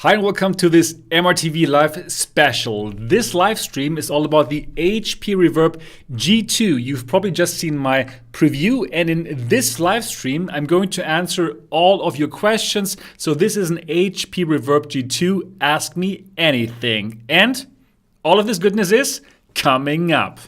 Hi and welcome to this MRTV live special. This live stream is all about the HP Reverb G2. You've probably just seen my preview, and in this live stream I'm going to answer all of your questions. So this is an HP Reverb G2 Ask Me Anything. And all of this goodness is coming up.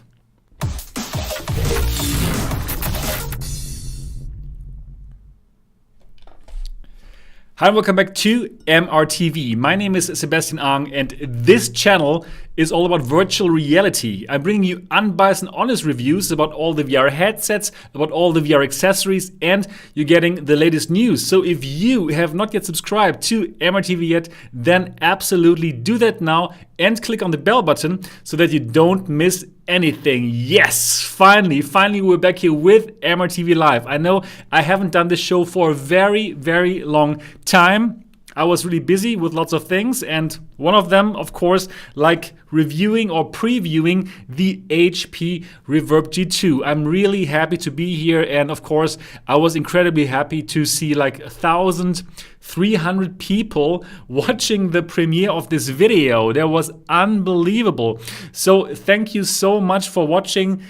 Hi and welcome back to MRTV. My name is Sebastian Ang and this channel is all about virtual reality. I'm bringing you unbiased and honest reviews about all the VR headsets, about all the VR accessories, and you're getting the latest news. So if you have not yet subscribed to MRTV yet, then absolutely do that now and click on the bell button so that you don't miss anything. Yes, finally we're back here with MRTV Live. I know I haven't done this show for a very long time. I was really busy with lots of things, and one of them, of course, like reviewing or previewing the HP Reverb G2. I'm really happy to be here, and of course, I was incredibly happy to see like 1,300 people watching the premiere of this video. That was unbelievable. So thank you so much for watching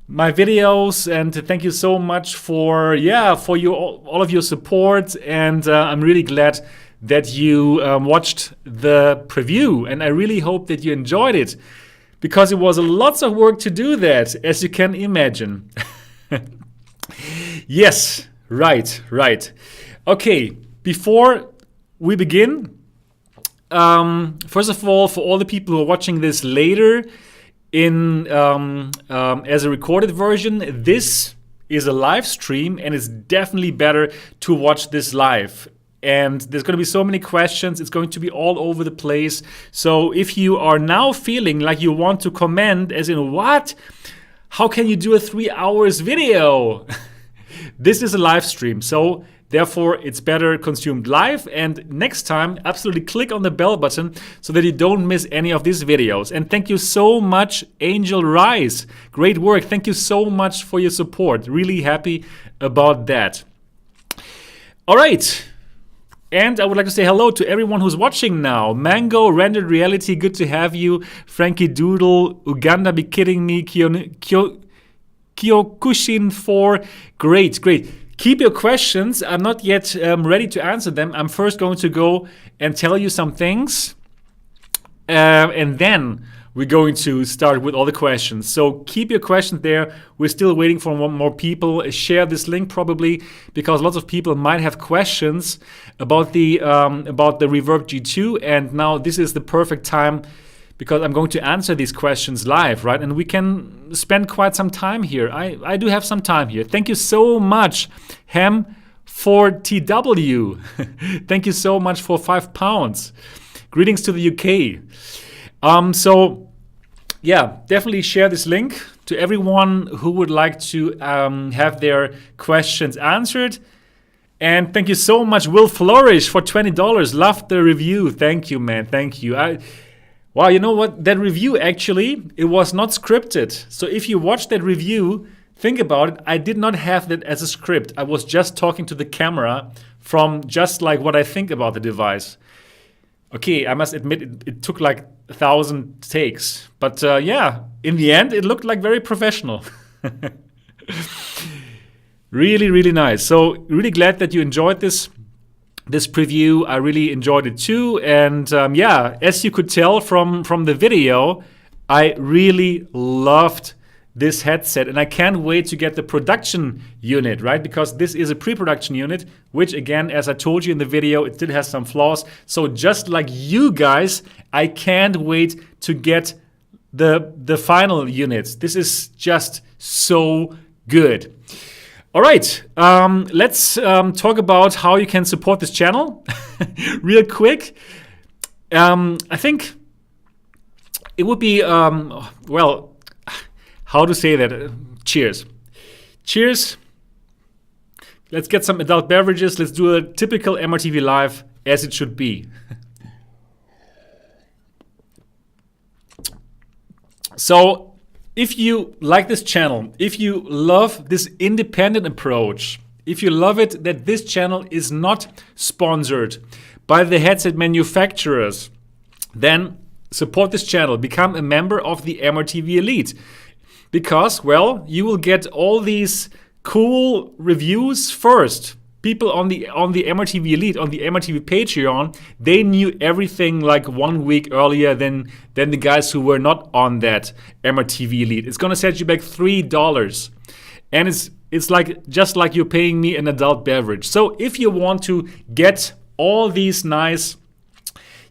my videos, and thank you so much for all of your support, and I'm really glad that you watched the preview, and I really hope that you enjoyed it, because it was lots of work to do that, as you can imagine. Yes, right. Okay, before we begin, first of all, for all the people who are watching this later in as a recorded version, this is a live stream, and it's definitely better to watch this live. And there's going to be so many questions. It's going to be all over the place. So if you are now feeling like you want to comment, as in, what? How can you do a 3 hours video? This is a live stream. So therefore, it's better consumed live. And next time, absolutely click on the bell button so that you don't miss any of these videos. And thank you so much, Angel Rise. Great work. Thank you so much for your support. Really happy about that. All right. And I would like to say hello to everyone who's watching now. Mango, Rendered Reality, good to have you. Frankie Doodle, Uganda, be kidding me. Kyokushin 4, great. Keep your questions. I'm not yet ready to answer them. I'm first going to go and tell you some things. And then we're going to start with all the questions. So keep your questions there. We're still waiting for more people. Share this link probably, because lots of people might have questions about the Reverb G2. And now this is the perfect time, because I'm going to answer these questions live, right? And we can spend quite some time here. I do have some time here. Thank you so much, Hem4TW. Thank you so much for £5. Greetings to the UK. So yeah, definitely share this link to everyone who would like to have their questions answered. And thank you so much, Will Flourish, for $20. Loved the review. Thank you, man. Thank you. Wow, you know what? That review, actually, it was not scripted. So if you watch that review, think about it. I did not have that as a script. I was just talking to the camera from just like what I think about the device. Okay, I must admit it took like 1,000 takes. But yeah, in the end, it looked like very professional. Really nice. So really glad that you enjoyed this preview. I really enjoyed it too. And yeah, as you could tell from the video, I really loved this headset, and I can't wait to get the production unit, right? Because this is a pre-production unit, which again, as I told you in the video, it still has some flaws. So just like you guys, I can't wait to get the final units. This is just so good. All right, let's talk about how you can support this channel real quick. I think it would be, well, how to say that? Cheers. Cheers. Let's get some adult beverages. Let's do a typical MRTV Live as it should be. So if you like this channel, if you love this independent approach, if you love it that this channel is not sponsored by the headset manufacturers, then support this channel. Become a member of the MRTV Elite. Because, well, you will get all these cool reviews first. People on the MRTV Elite, on the MRTV Patreon, they knew everything like 1 week earlier than the guys who were not on that MRTV Elite. It's gonna set you back $3, and it's like just like you're paying me an adult beverage. So if you want to get all these nice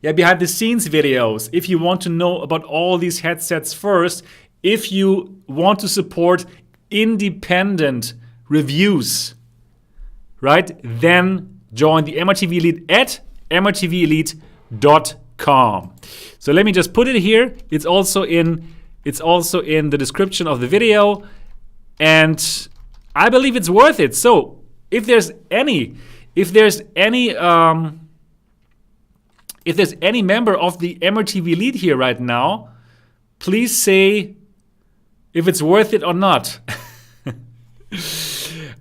behind the scenes videos, if you want to know about all these headsets first, if you want to support independent reviews, right, then join the MRTV Elite at mrtvelite.com. So let me just put it here. It's also in the description of the video, and I believe it's worth it. So if there's any member of the MRTV Elite here right now, please say if it's worth it or not.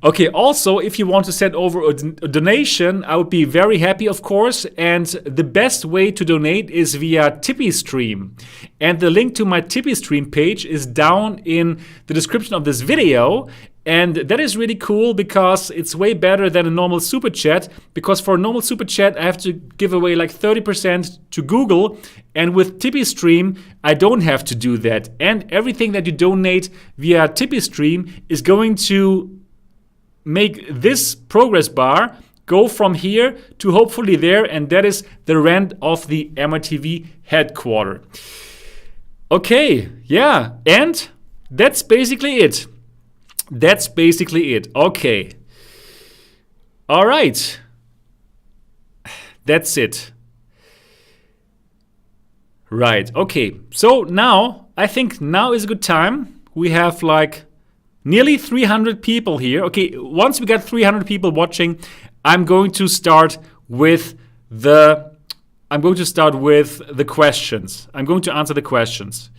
Okay, also, if you want to send over a donation, I would be very happy, of course. And the best way to donate is via TipeeeStream. And the link to my TipeeeStream page is down in the description of this video. And that is really cool because it's way better than a normal super chat. Because for a normal super chat, I have to give away like 30% to Google. And with TipeeeStream, I don't have to do that. And everything that you donate via TipeeeStream is going to make this progress bar go from here to hopefully there. And that is the rent of the MRTV headquarters. Okay, yeah. And that's basically it. That's basically it. Okay. All right. That's it. Right. Okay. So now, I think now is a good time. We have like nearly 300 people here. Okay. Once we got 300 people watching, I'm going to start with the questions. I'm going to answer the questions.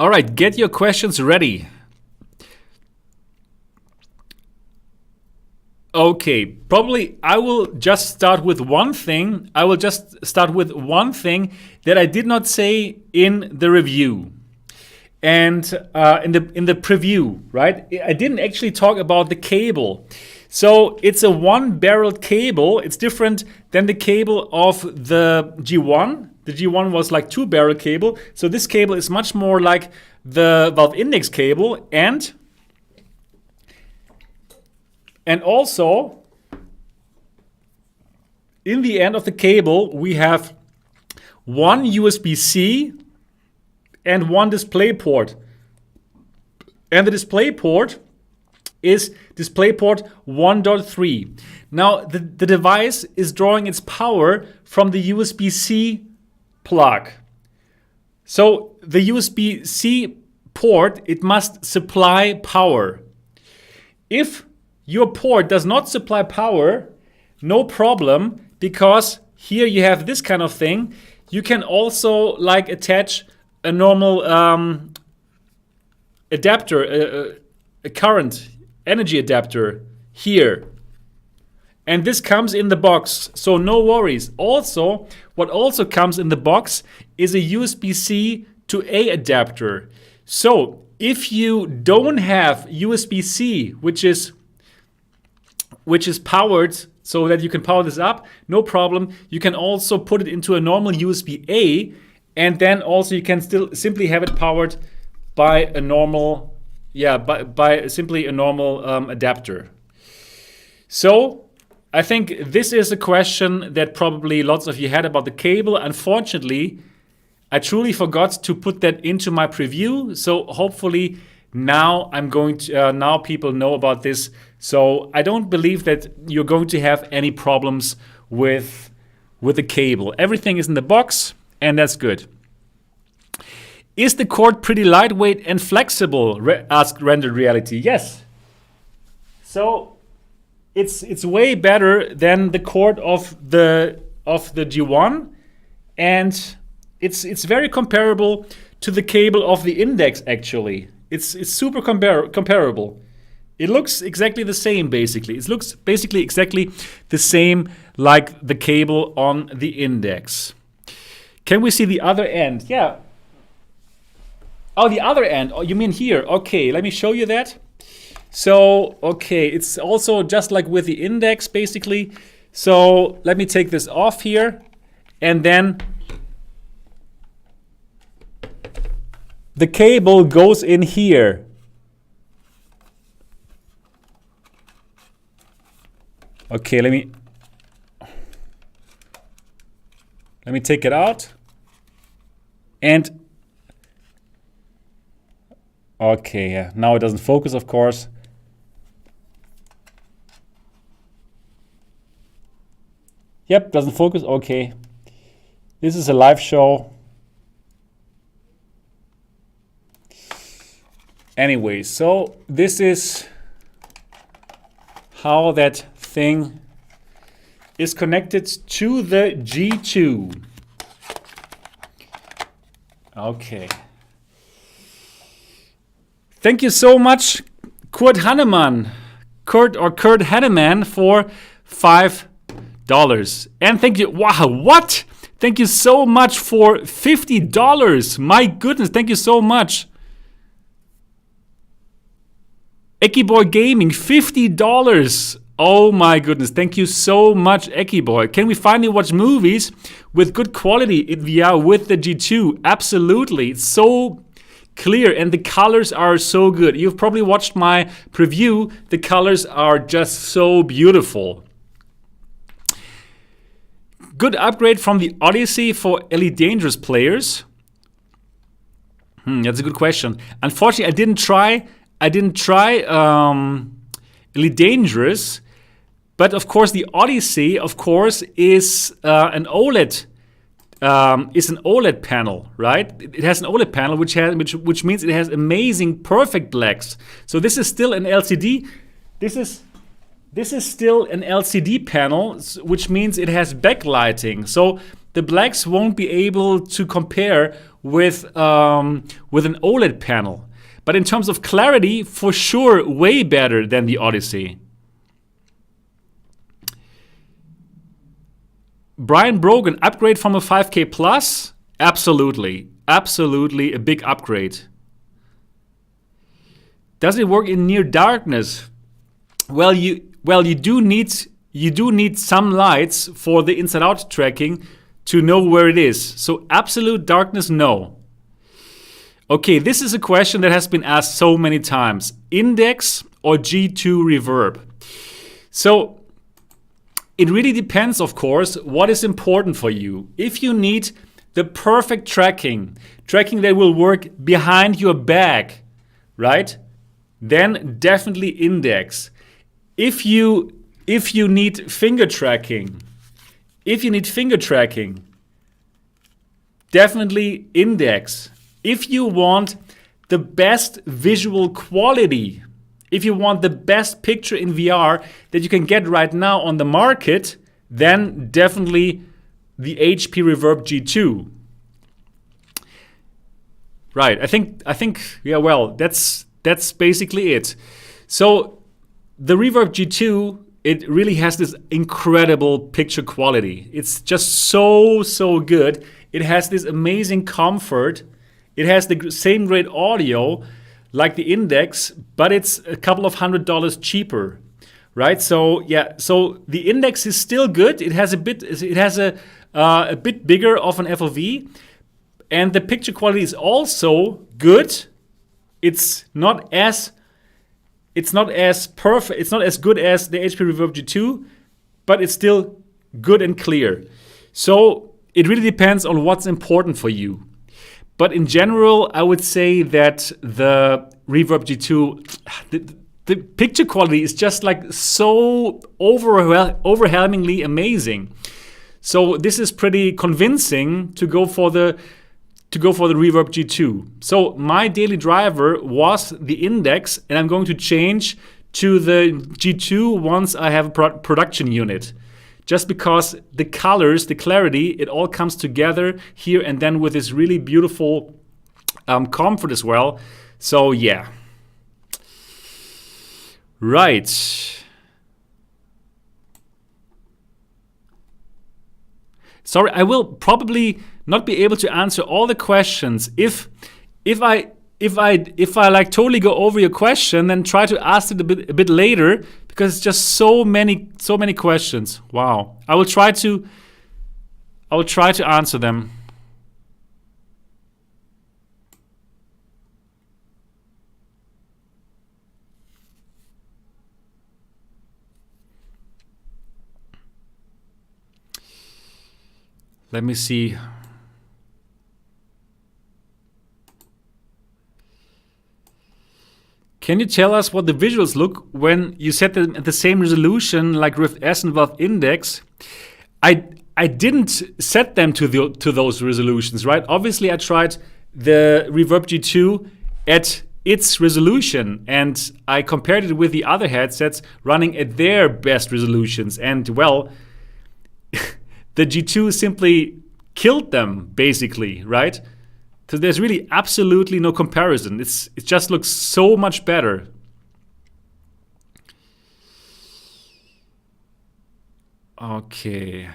All right, get your questions ready. Okay, probably I will just start with one thing. I will just start with one thing that I did not say in the review and in the preview, right? I didn't actually talk about the cable. So it's a one-barreled cable. It's different than the cable of the G1. The G1 was like two-barrel cable. So this cable is much more like the valve index cable. And also, in the end of the cable, we have one USB-C and one display port. And the display port is DisplayPort 1.3. Now, the device is drawing its power from the USB-C plug. So the USB-C port, it must supply power. If your port does not supply power, no problem, because here you have this kind of thing. You can also like attach a normal adapter, a current energy adapter here. And this comes in the box, so no worries. Also, what also comes in the box is a USB-C to A adapter. So if you don't have USB-C, which is powered so that you can power this up, no problem. You can also put it into a normal USB-A, and then also you can still simply have it powered by a normal, by simply a normal adapter. So I think this is a question that probably lots of you had about the cable. Unfortunately, I truly forgot to put that into my preview. So hopefully now now people know about this. So I don't believe that you're going to have any problems with the cable. Everything is in the box, and that's good. Is the cord pretty lightweight and flexible? Asked Rendered Reality. Yes. So it's way better than the cord of the G1, and it's very comparable to the cable of the Index actually. It's super comparable. It looks exactly the same basically. It looks basically exactly the same like the cable on the Index. Can we see the other end? Yeah. Oh, the other end. Oh, you mean here? Okay, let me show you that. So, okay, it's also just like with the Index basically. So let me take this off here, and then the cable goes in here. Okay, let me take it out. And okay, yeah, now it doesn't focus, of course. Yep, doesn't focus. Okay. This is a live show. Anyway, so this is how that thing is connected to the G2. Okay. Thank you so much, Kurt Hanneman, Kurt Hanneman, for $5. And thank you, wow, what? Thank you so much for $50. My goodness, thank you so much. Ekiboy Gaming, $50. Oh my goodness, thank you so much, Ekiboy. Can we finally watch movies with good quality in VR with the G2? Absolutely, it's so clear and the colors are so good. You've probably watched my preview. The colors are just so beautiful. Good upgrade from the Odyssey for Elite Dangerous players. That's a good question. Unfortunately, I didn't try Elite Dangerous, but of course the Odyssey, of course, is an OLED. Is an OLED panel, right? It has an OLED panel, which means it has amazing, perfect blacks. So this is still an LCD. This is still an LCD panel, which means it has backlighting. So the blacks won't be able to compare with an OLED panel. But in terms of clarity, for sure, way better than the Odyssey. Brian Brogan, upgrade from a 5K Plus? Absolutely. Absolutely a big upgrade. Does it work in near darkness? Well, you do need some lights for the inside out tracking to know where it is. So absolute darkness, no. Okay, this is a question that has been asked so many times. Index or G2 reverb? So it really depends, of course, what is important for you. If you need the perfect tracking that will work behind your back, right? Then definitely Index. If you need finger tracking, definitely Index. If you want the best visual quality, if you want the best picture in VR that you can get right now on the market, then definitely the HP Reverb G2. Right, I think yeah, well, that's basically it. So the Reverb G2, it really has this incredible picture quality. It's just so good. It has this amazing comfort. It has the same great audio like the Index, but it's a couple of $100 cheaper, right? So yeah, so the Index is still good. It has a bit bigger of an FOV, and the picture quality is also good. It's not as perfect. It's not as good as the HP Reverb G2, but it's still good and clear. So it really depends on what's important for you. But in general, I would say that the Reverb G2, the picture quality is just like so overwhelmingly amazing. So this is pretty convincing to go for the Reverb G2. So my daily driver was the Index, and I'm going to change to the G2 once I have a production unit just because the colors, the clarity, it all comes together here, and then with this really beautiful comfort as well. So yeah. Right. Sorry, I will probably not be able to answer all the questions. If I like totally go over your question, then try to ask it a bit later, because it's just so many questions. Wow. I will try to answer them. Let me see. Can you tell us what the visuals look when you set them at the same resolution like Rift S and Valve Index? I didn't set them to those resolutions, right? Obviously, I tried the Reverb G2 at its resolution, and I compared it with the other headsets running at their best resolutions, and well, the G2 simply killed them, basically, right? So there's really absolutely no comparison. It just looks so much better. Okay.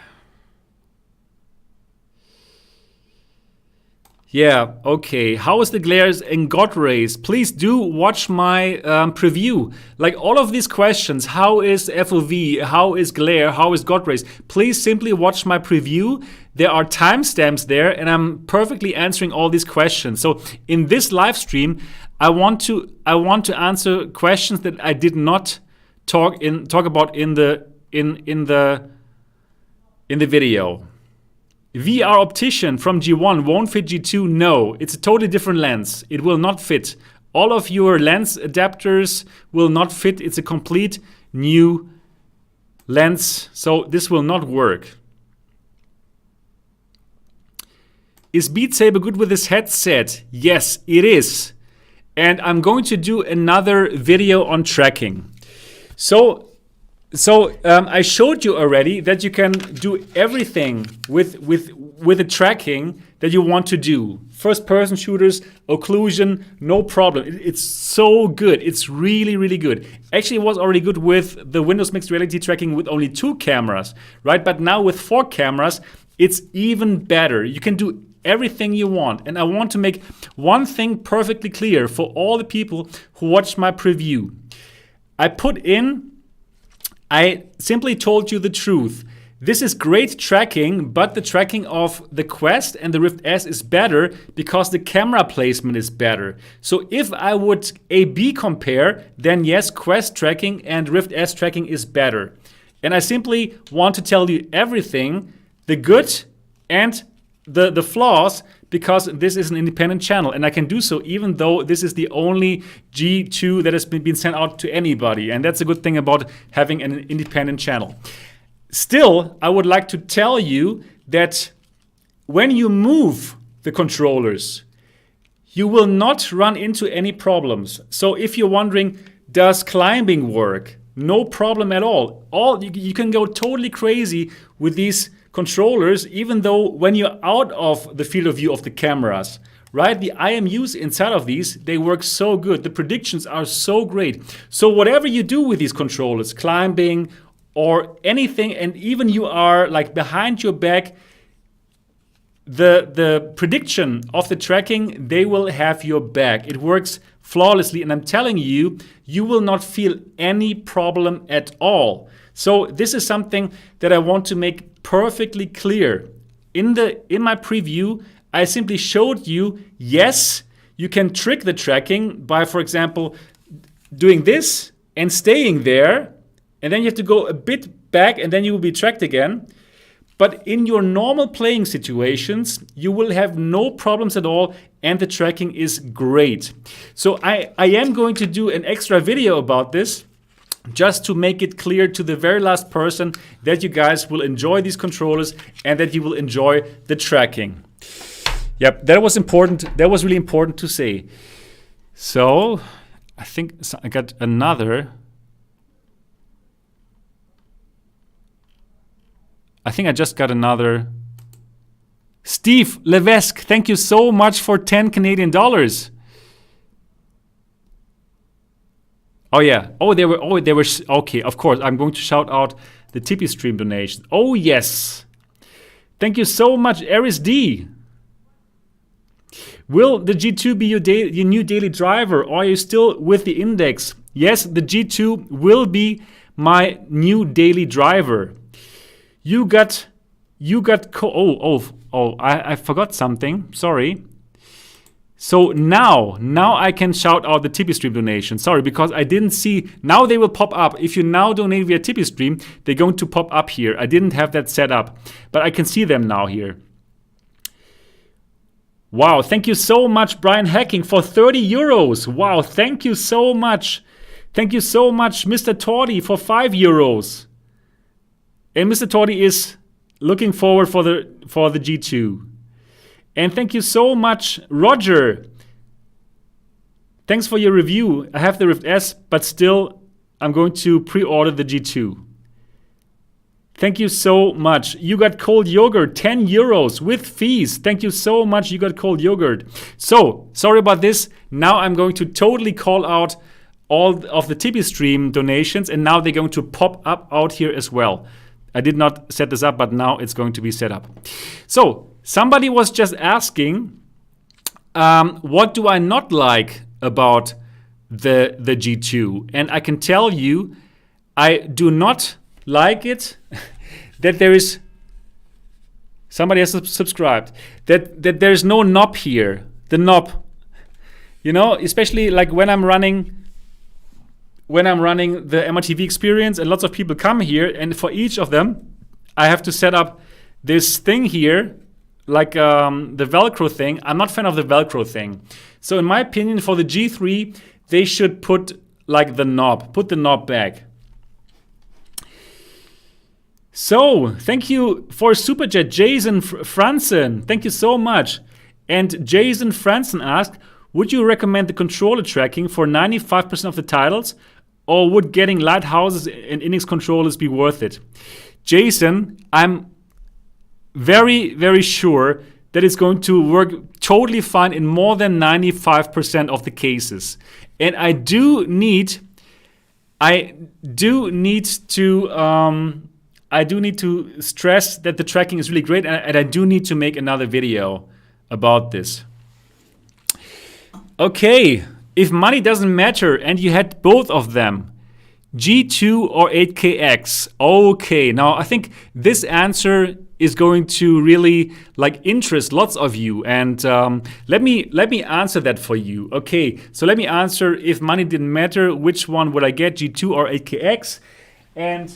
Yeah, okay. How is the glares in God rays? Please do watch my preview. Like all of these questions, how is FOV, how is glare, how is God rays? Please simply watch my preview. There are timestamps there, and I'm perfectly answering all these questions. So in this live stream, I want to answer questions that I did not talk about in the video. VR Optician from G1 won't fit G2. No, it's a totally different lens. It will not fit. All of your lens adapters will not fit. It's a complete new lens, so this will not work. Is Beat Saber good with this headset? Yes, it is. And I'm going to do another video on tracking. So I showed you already that you can do everything with the tracking that you want to do. First person shooters, occlusion, no problem. It's so good. It's really, really good. Actually, it was already good with the Windows Mixed Reality tracking with only 2 cameras, right? But now with 4 cameras, it's even better. You can do everything you want. And I want to make one thing perfectly clear for all the people who watched my preview. I simply told you the truth. This is great tracking, but the tracking of the Quest and the Rift S is better because the camera placement is better. So if I would A/B compare, then yes, Quest tracking and Rift S tracking is better. And I simply want to tell you everything, the good and the flaws, because this is an independent channel, and I can do so even though this is the only G2 that has been sent out to anybody, and that's a good thing about having an independent channel. Still, I would like to tell you that when you move the controllers, you will not run into any problems. So if you're wondering, does climbing work? No problem at all. You can go totally crazy with these controllers, even though when you're out of the field of view of the cameras, right? The IMUs inside of these, they work so good. The predictions are so great. So whatever you do with these controllers, climbing or anything, and even you are like behind your back, the prediction of the tracking, they will have your back. It works flawlessly, and I'm telling you, you will not feel any problem at all. So this is something that I want to make perfectly clear. In my preview, I simply showed you, yes, you can trick the tracking by, for example, doing this and staying there, and then you have to go a bit back and then you will be tracked again. But in your normal playing situations, you will have no problems at all, and the tracking is great. So I am going to do an extra video about this, just to make it clear to the very last person that you guys will enjoy these controllers and that you will enjoy the tracking. Yep, that was important. That was really important to say. So I think I got another. I think I just got another. Steve Levesque, thank you so much for 10 Canadian dollars. Oh yeah. They were. Okay, of course. I'm going to shout out the Tipeee stream donation. Oh yes. Thank you so much, Eris D. Will the G2 be your new daily driver, or are you still with the index? Yes, the G2 will be my new daily driver. I forgot something. Sorry. So now I can shout out the Tipeee stream donation. Sorry, because I didn't see. Now they will pop up. If you now donate via Tipeee stream, they're going to pop up here. I didn't have that set up, but I can see them now here. Wow, thank you so much, Brian Hacking, for 30 euros. Wow, thank you so much. Thank you so much, Mr. Tordy, for 5 euros. And Mr. Tordy is looking forward for the G2. And thank you so much, Roger. Thanks for your review. I have the Rift S, but still, I'm going to pre-order the G2. Thank you so much. You got cold yogurt, 10 euros with fees. Thank you so much. You got cold yogurt. So, sorry about this. Now I'm going to totally call out all of the Tipeee stream donations, and now they're going to pop up out here as well. I did not set this up, but now it's going to be set up. So, somebody was just asking, what do I not like about the G2? And I can tell you, I do not like it that there is, somebody has subscribed, that there's no knob here. The knob, especially like when I'm running the MRTV experience, and lots of people come here, and for each of them I have to set up this thing here, like the Velcro thing. I'm not a fan of the Velcro thing. So in my opinion, for the G3, they should put like the knob, put the knob back. So, thank you for Super Chat, Jason Franzen. Thank you so much. And Jason Franzen asked, would you recommend the controller tracking for 95% of the titles, or would getting lighthouses and Index controllers be worth it? Jason, I'm very, very sure that it's going to work totally fine in more than 95% of the cases. And I do need to stress that the tracking is really great, and I do need to make another video about this. Okay, if money doesn't matter and you had both of them, G2 or 8KX? Okay, now I think this answer is going to really interest lots of you, and let me answer that for you. Okay, so let me answer, if money didn't matter, which one would I get, G2 or 8KX? And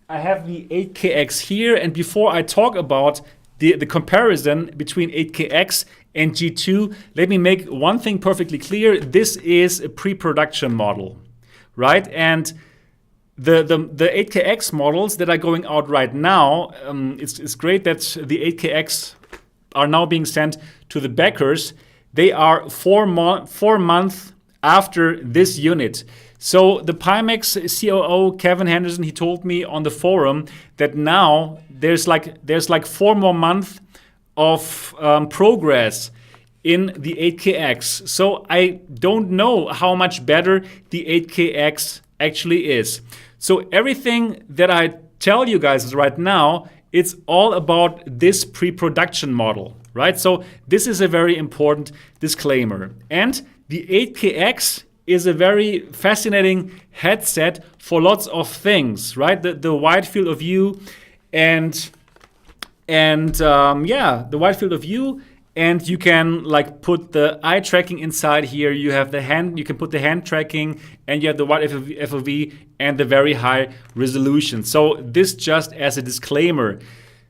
I have the 8KX here, and before I talk about the comparison between 8KX and G2, let me make one thing perfectly clear. This is a pre-production model, right? And the 8KX models that are going out right now, it's great that the 8KX are now being sent to the backers. They are 4 months after this unit. So the Pimax COO, Kevin Henderson, he told me on the forum that now there's like 4 more months of progress in the 8KX. So I don't know how much better the 8KX actually is. So everything that I tell you guys right now, it's all about this pre-production model, right? So this is a very important disclaimer. And the 8KX is a very fascinating headset for lots of things, right? The wide field of view and the wide field of view, and you can put the eye tracking inside here. You have the hand, you can put the hand tracking, and you have the wide FOV and the very high resolution. So this just as a disclaimer.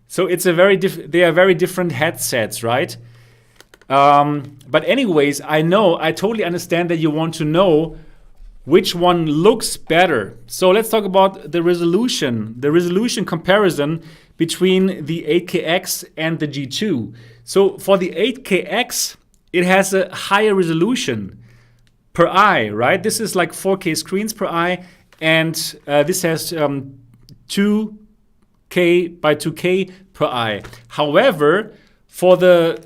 So it's they are very different headsets, right? But anyways, I totally understand that you want to know which one looks better. So let's talk about the resolution comparison between the 8KX and the G2. So for the 8KX, it has a higher resolution per eye, right? This is 4K screens per eye, and this has 2K 2K by 2K per eye. However, for the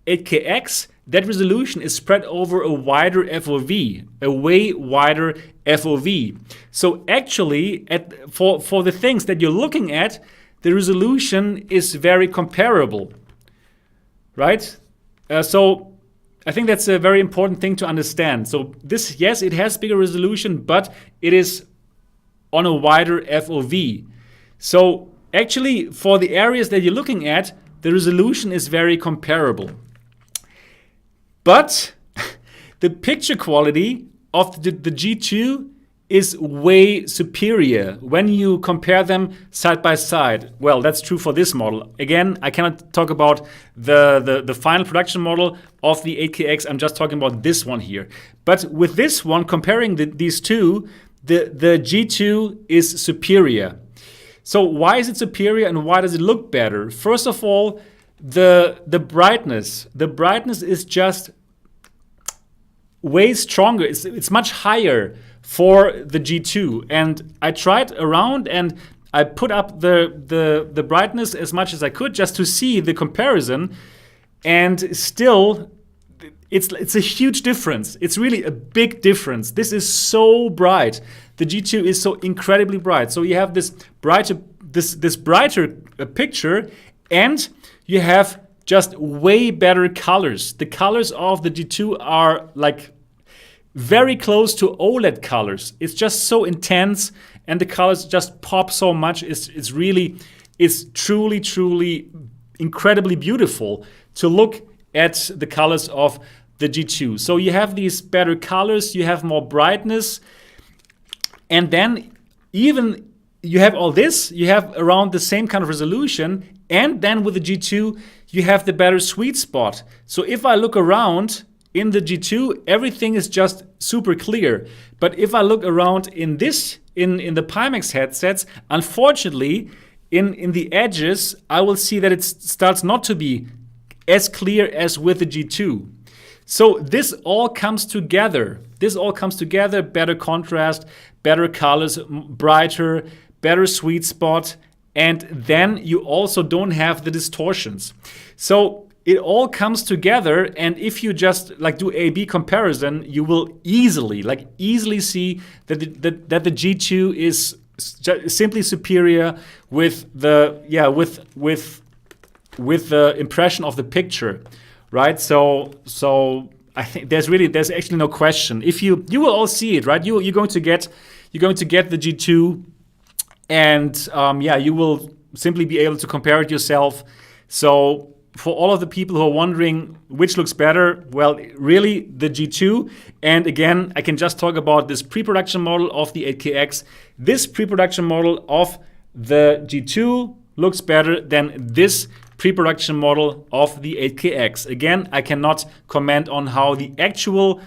8KX, that resolution is spread over a wider FOV, a way wider FOV. So actually, for the things that you're looking at, the resolution is very comparable, right? So I think that's a very important thing to understand. So this, yes, it has bigger resolution, but it is on a wider FOV. So actually, for the areas that you're looking at, the resolution is very comparable. But the picture quality of the G2 is way superior when you compare them side by side. Well, that's true for this model. Again, I cannot talk about the final production model of the 8KX. I'm just talking about this one here. But with this one, comparing these two, the G2 is superior. So why is it superior and why does it look better? First of all, the brightness. The brightness is just way stronger. It's much higher for the G2. And I tried around and I put up the brightness as much as I could just to see the comparison. And still, it's a huge difference. It's really a big difference. This is so bright. The G2 is so incredibly bright. So you have this brighter picture, and you have just way better colors. The colors of the G2 are like very close to OLED colors. It's just so intense, and the colors just pop so much. It's truly incredibly beautiful to look at the colors of the G2. So you have these better colors, you have more brightness, and then even you have all this, you have around the same kind of resolution, and then with the G2, you have the better sweet spot. So if I look around in the G2, everything is just super clear. But if I look around in the Pimax headsets, unfortunately, in the edges, I will see that it starts not to be as clear as with the G2. So this all comes together. Better contrast, better colors, brighter, better sweet spot, and then you also don't have the distortions. So it all comes together, and if you just like do A/B comparison, you will easily see that the G2 is simply superior with the impression of the picture, right? So I think there's actually no question. If you will all see it, right? You're going to get the G2, and you will simply be able to compare it yourself. So for all of the people who are wondering which looks better, well, really the G2. And again, I can just talk about this pre-production model of the 8KX. This pre-production model of the G2 looks better than this pre-production model of the 8KX. Again, I cannot comment on how the actual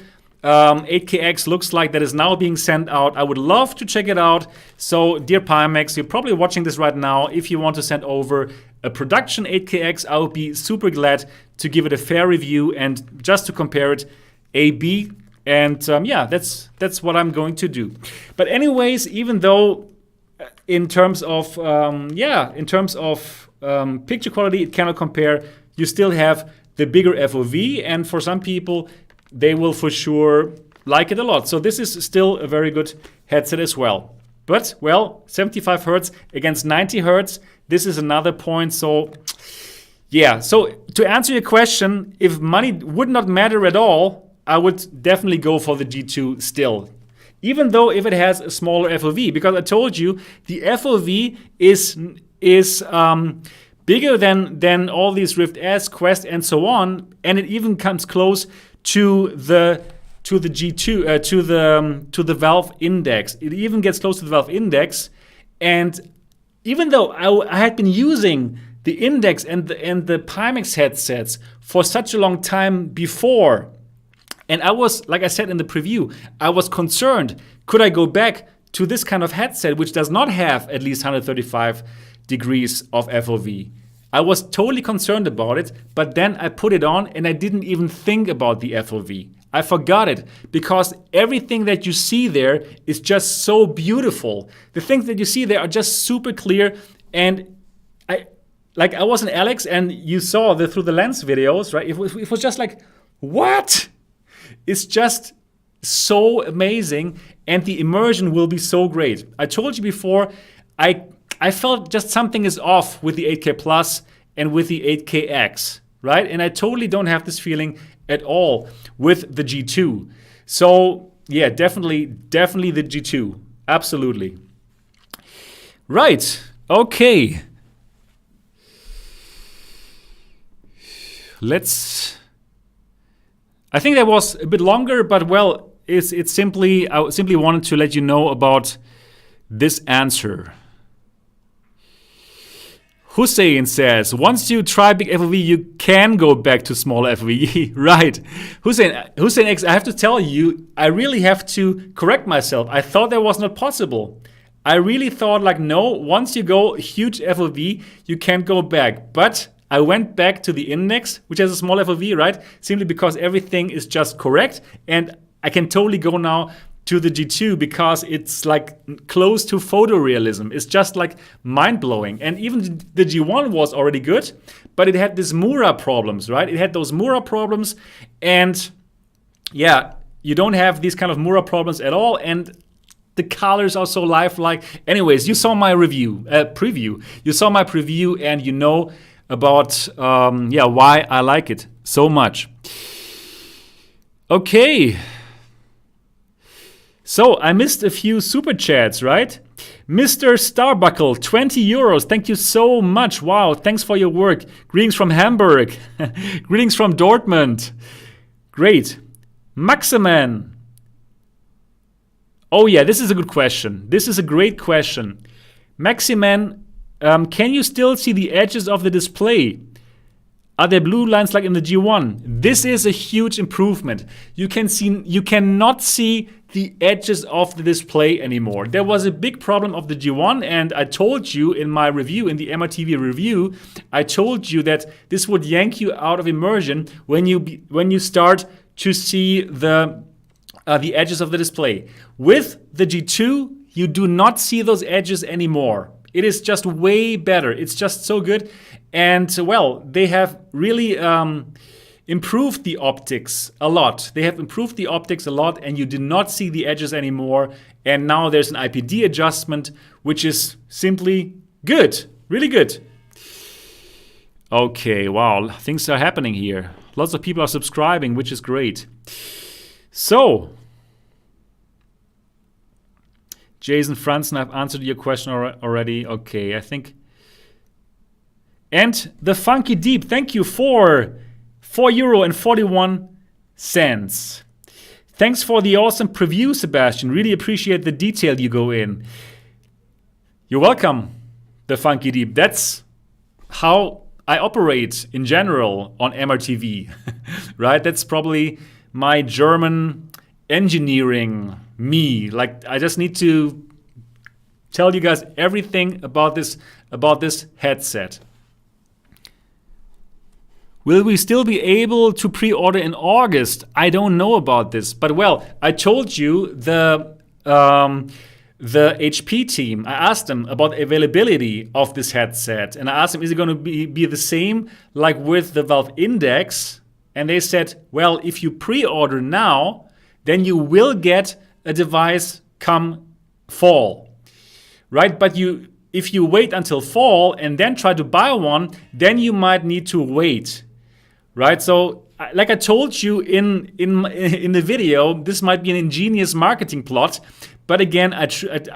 8KX looks like that is now being sent out. I would love to check it out. So dear Pimax, you're probably watching this right now. If you want to send over a production 8KX, I would be super glad to give it a fair review and just to compare it A/B. And that's what I'm going to do. But anyways, even though in terms of picture quality, it cannot compare, you still have the bigger FOV, and for some people, they will for sure like it a lot. So this is still a very good headset as well. But, well, 75 Hertz against 90 Hertz, this is another point. So, yeah. So to answer your question, if money would not matter at all, I would definitely go for the G2 still. Even though if it has a smaller FOV, because I told you the FOV is bigger than all these Rift S, Quest, and so on, and it even comes close to the G2 to the Valve Index. It even gets close to the Valve Index, and even though I had been using the Index and the Pimax headsets for such a long time before, and I was, like I said in the preview, I was concerned, could I go back to this kind of headset which does not have at least 135 degrees of FOV? I was totally concerned about it, but then I put it on and I didn't even think about the FOV. I forgot it because everything that you see there is just so beautiful. The things that you see there are just super clear, And I was in Alex, and you saw the through the lens videos, right? It was just like, what? It's just so amazing, and the immersion will be so great. I told you before, I felt just something is off with the 8K Plus and with the 8KX, right? And I totally don't have this feeling at all with the G2. So yeah, definitely the G2, absolutely. Right, okay. I think that was a bit longer, but well, it's simply, I simply wanted to let you know about this answer. Hussein says, once you try big FOV, you can go back to small FOV. Right. Hussein X, I have to tell you, I really have to correct myself. I thought that was not possible. I really thought like, no, once you go huge FOV, you can't go back. But I went back to the index, which has a small FOV, right? Simply because everything is just correct. And I can totally go now to the G2 because it's like close to photorealism. It's just like mind-blowing. And even the G1 was already good, but it had these Mura problems, right? It had those Mura problems, and yeah, you don't have these kind of Mura problems at all, and the colors are so lifelike. Anyways, you saw my preview. You saw my preview, and you know about why I like it so much. Okay. So I missed a few super chats, right? Mr. Starbuckle, 20 euros. Thank you so much. Wow, thanks for your work. Greetings from Hamburg. Greetings from Dortmund. Great. Maximan. Oh yeah, this is a good question. This is a great question. Maximan, can you still see the edges of the display? Are there blue lines like in the G1? This is a huge improvement. You cannot see the edges of the display anymore. There was a big problem of the G1, and I told you in my review, in the MRTV review, I told you that this would yank you out of immersion when you start to see the edges of the display. With the G2, you do not see those edges anymore. It is just way better. It's just so good. And well, they have really improved the optics a lot. They have improved the optics a lot, and you do not see the edges anymore. And now there's an IPD adjustment, which is simply good, really good. Okay, wow, things are happening here. Lots of people are subscribing, which is great. So, Jason Franzen, I've answered your question already. Okay, I think. And the Funky Deep, thank you for €4.41. Thanks for the awesome preview, Sebastian. Really appreciate the detail you go in. You're welcome, the Funky Deep. That's how I operate in general on MRTV, right? That's probably my German engineering me. Like, I just need to tell you guys everything about this headset. Will we still be able to pre-order in August? I don't know about this, but well, I told you the HP team, I asked them about the availability of this headset, and I asked them, is it going to be the same like with the Valve Index? And they said, well, if you pre-order now, then you will get a device come fall, right? But if you wait until fall and then try to buy one, then you might need to wait, right? So like I told you in the video, this might be an ingenious marketing plot, but again, I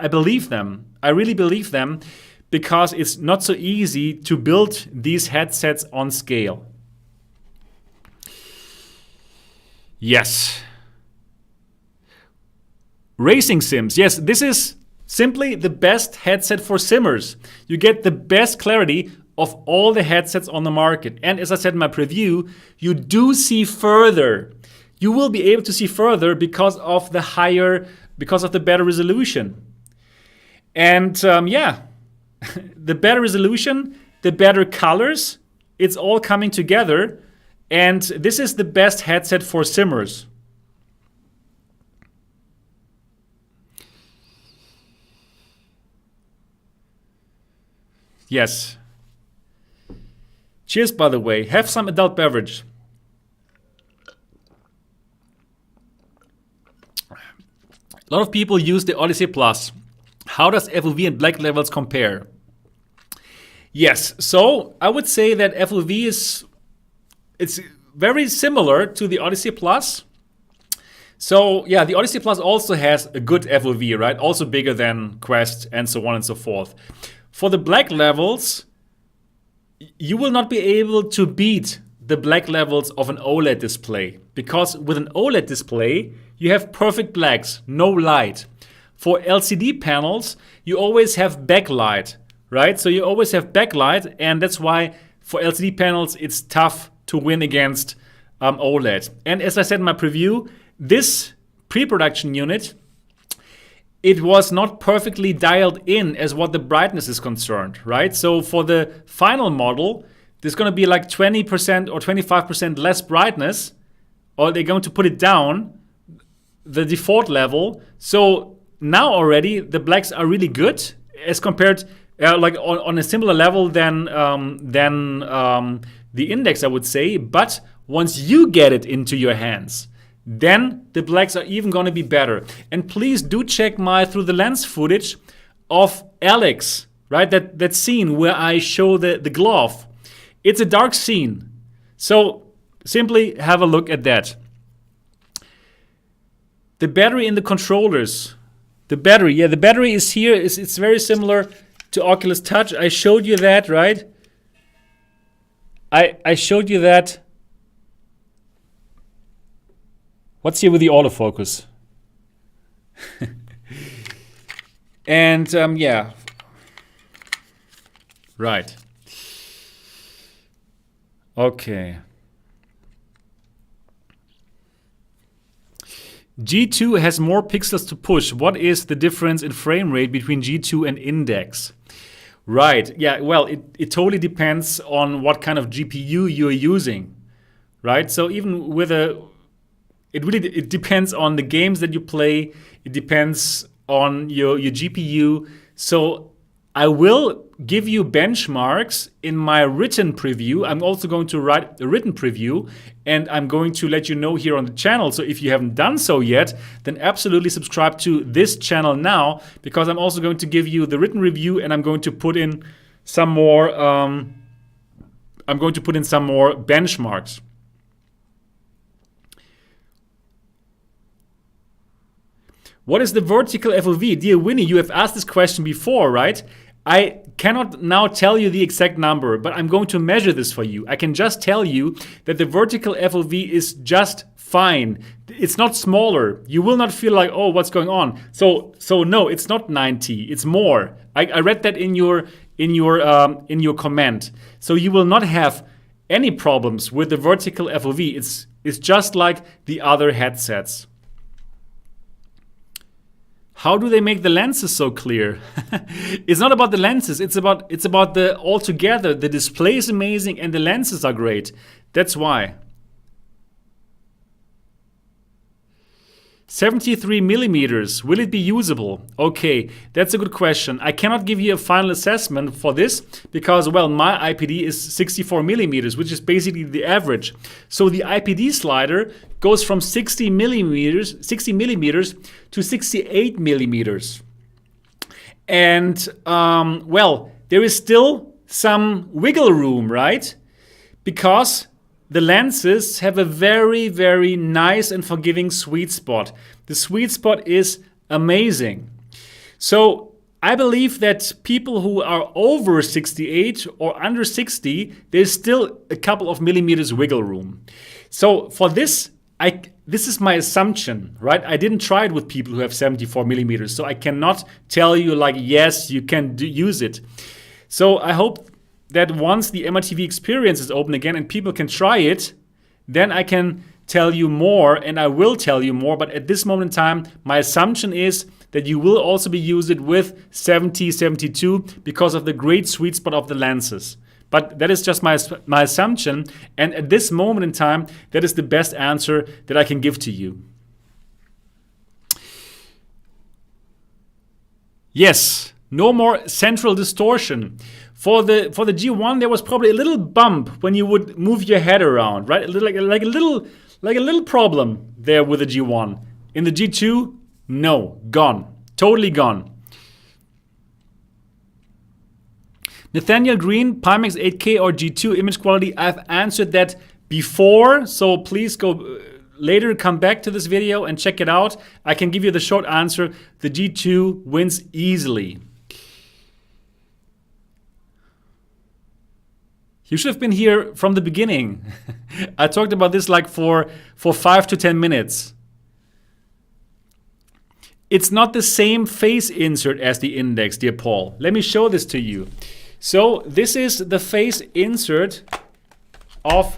believe them. I really believe them, because it's not so easy to build these headsets on scale. Yes. Racing sims. Yes, this is simply the best headset for simmers. You get the best clarity of all the headsets on the market. And as I said in my preview, you do see further. You will be able to see further because of the better resolution. And the better resolution, the better colors, it's all coming together. And this is the best headset for simmers. Yes. Cheers, by the way. Have some adult beverage. A lot of people use the Odyssey Plus. How does FOV and black levels compare? Yes, so I would say that FOV it's very similar to the Odyssey Plus. So yeah, the Odyssey Plus also has a good FOV, right? Also bigger than Quest and so on and so forth. For the black levels, you will not be able to beat the black levels of an OLED display, because with an OLED display, you have perfect blacks, no light. For LCD panels, you always have backlight, right? So you always have backlight, and that's why for LCD panels, it's tough to win against OLED. And as I said in my preview, this pre-production unit, it was not perfectly dialed in as what the brightness is concerned, right? So for the final model, there's going to be like 20% or 25% less brightness, or they're going to put it down, the default level. So now already the blacks are really good as compared, like on a similar level than the index, I would say. But once you get it into your hands, then the blacks are even going to be better. And please do check my through the lens footage of Alex, right? That scene where I show the glove. It's a dark scene. So simply have a look at that. The battery in the controllers. The battery is here. It's very similar to Oculus Touch. I showed you that, right? I showed you that. What's here with the autofocus? And yeah. Right. Okay. G2 has more pixels to push. What is the difference in frame rate between G2 and Index? Right. Yeah, well, it totally depends on what kind of GPU you're using. Right? So even with it depends on the games that you play. It depends on your GPU. So I will give you benchmarks in my written preview. I'm also going to write a written preview, and I'm going to let you know here on the channel. So if you haven't done so yet, then absolutely subscribe to this channel now, because I'm also going to give you the written review, and I'm going to put in some more benchmarks. What is the vertical FOV? Dear Winnie, you have asked this question before, right? I cannot now tell you the exact number, but I'm going to measure this for you. I can just tell you that the vertical FOV is just fine. It's not smaller. You will not feel like, oh, what's going on? So no, it's not 90. It's more. I read that in your comment. So you will not have any problems with the vertical FOV. It's just like the other headsets. How do they make the lenses so clear? It's not about the lenses. It's about the altogether. The display is amazing and the lenses are great. That's why. 73 millimeters. Will it be usable? Okay, that's a good question. I cannot give you a final assessment for this because, well, my IPD is 64 millimeters, which is basically the average. So the IPD slider goes from 60 millimeters to 68 millimeters. And, well, there is still some wiggle room, right? Because the lenses have a very, very nice and forgiving sweet spot. The sweet spot is amazing. So I believe that people who are over 68 or under 60, there's still a couple of millimeters wiggle room. So for this, this is my assumption, right? I didn't try it with people who have 74 millimeters, so I cannot tell you like, yes, you can use it. So I hope that once the MRTV experience is open again and people can try it, then I can tell you more, and I will tell you more. But at this moment in time, my assumption is that you will also be used it with 70, 72 because of the great sweet spot of the lenses. But that is just my assumption, and at this moment in time, that is the best answer that I can give to you. Yes, no more central distortion. For the G1, there was probably a little bump when you would move your head around, right? Like a little problem there with the G1. In the G2, no, gone, totally gone. Nathaniel Green, Pimax 8K or G2 image quality. I've answered that before, so please go later, come back to this video and check it out. I can give you the short answer. The G2 wins easily. You should have been here from the beginning. I talked about this like for 5 to 10 minutes. It's not the same face insert as the index, dear Paul. Let me show this to you. So this is the face insert of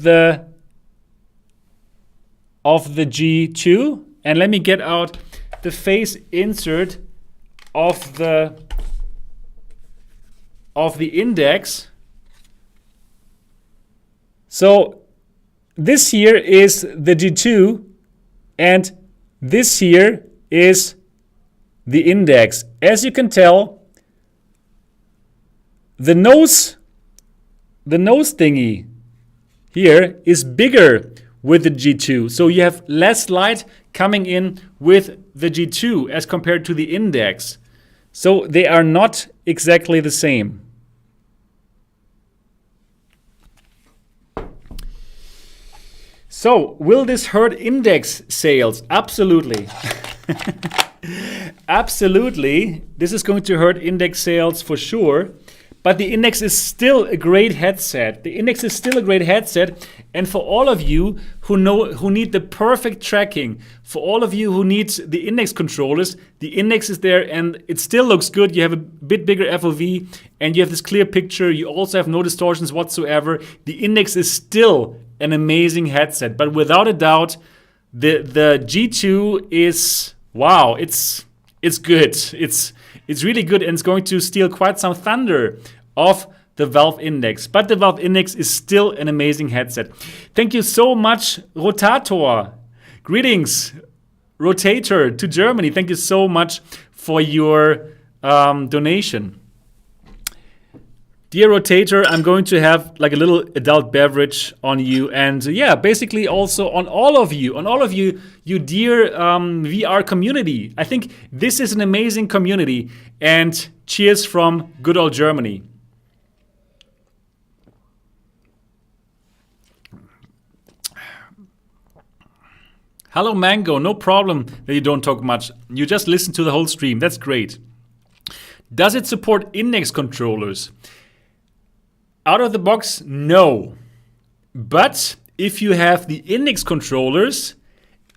the G2, and let me get out the face insert of the index. So this here is the G2 and this here is the index. As you can tell, the nose thingy here is bigger with the G2. So you have less light coming in with the G2 as compared to the index. So they are not exactly the same. So will this hurt index sales? Absolutely. Absolutely. This is going to hurt index sales for sure. But the index is still a great headset. The index is still a great headset. And for all of you who need the perfect tracking, for all of you who need the index controllers, the index is there and it still looks good. You have a bit bigger FOV and you have this clear picture. You also have no distortions whatsoever. The index is still an amazing headset. But without a doubt, the G2 is, wow, it's good. It's really good and it's going to steal quite some thunder off the Valve Index. But the Valve Index is still an amazing headset. Thank you so much, Rotator. Greetings, Rotator to Germany. Thank you so much for your donation. Dear Rotator, I'm going to have like a little adult beverage on you, and yeah, basically also on all of you, you dear VR community. I think this is an amazing community, and cheers from good old Germany. Hello Mango, no problem that you don't talk much. You just listen to the whole stream, that's great. Does it support index controllers? Out of the box, no. But if you have the index controllers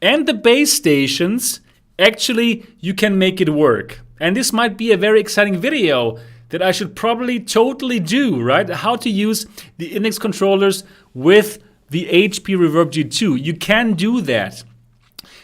and the base stations, actually you can make it work. And this might be a very exciting video that I should probably totally do, right? How to use the index controllers with the HP Reverb G2. You can do that.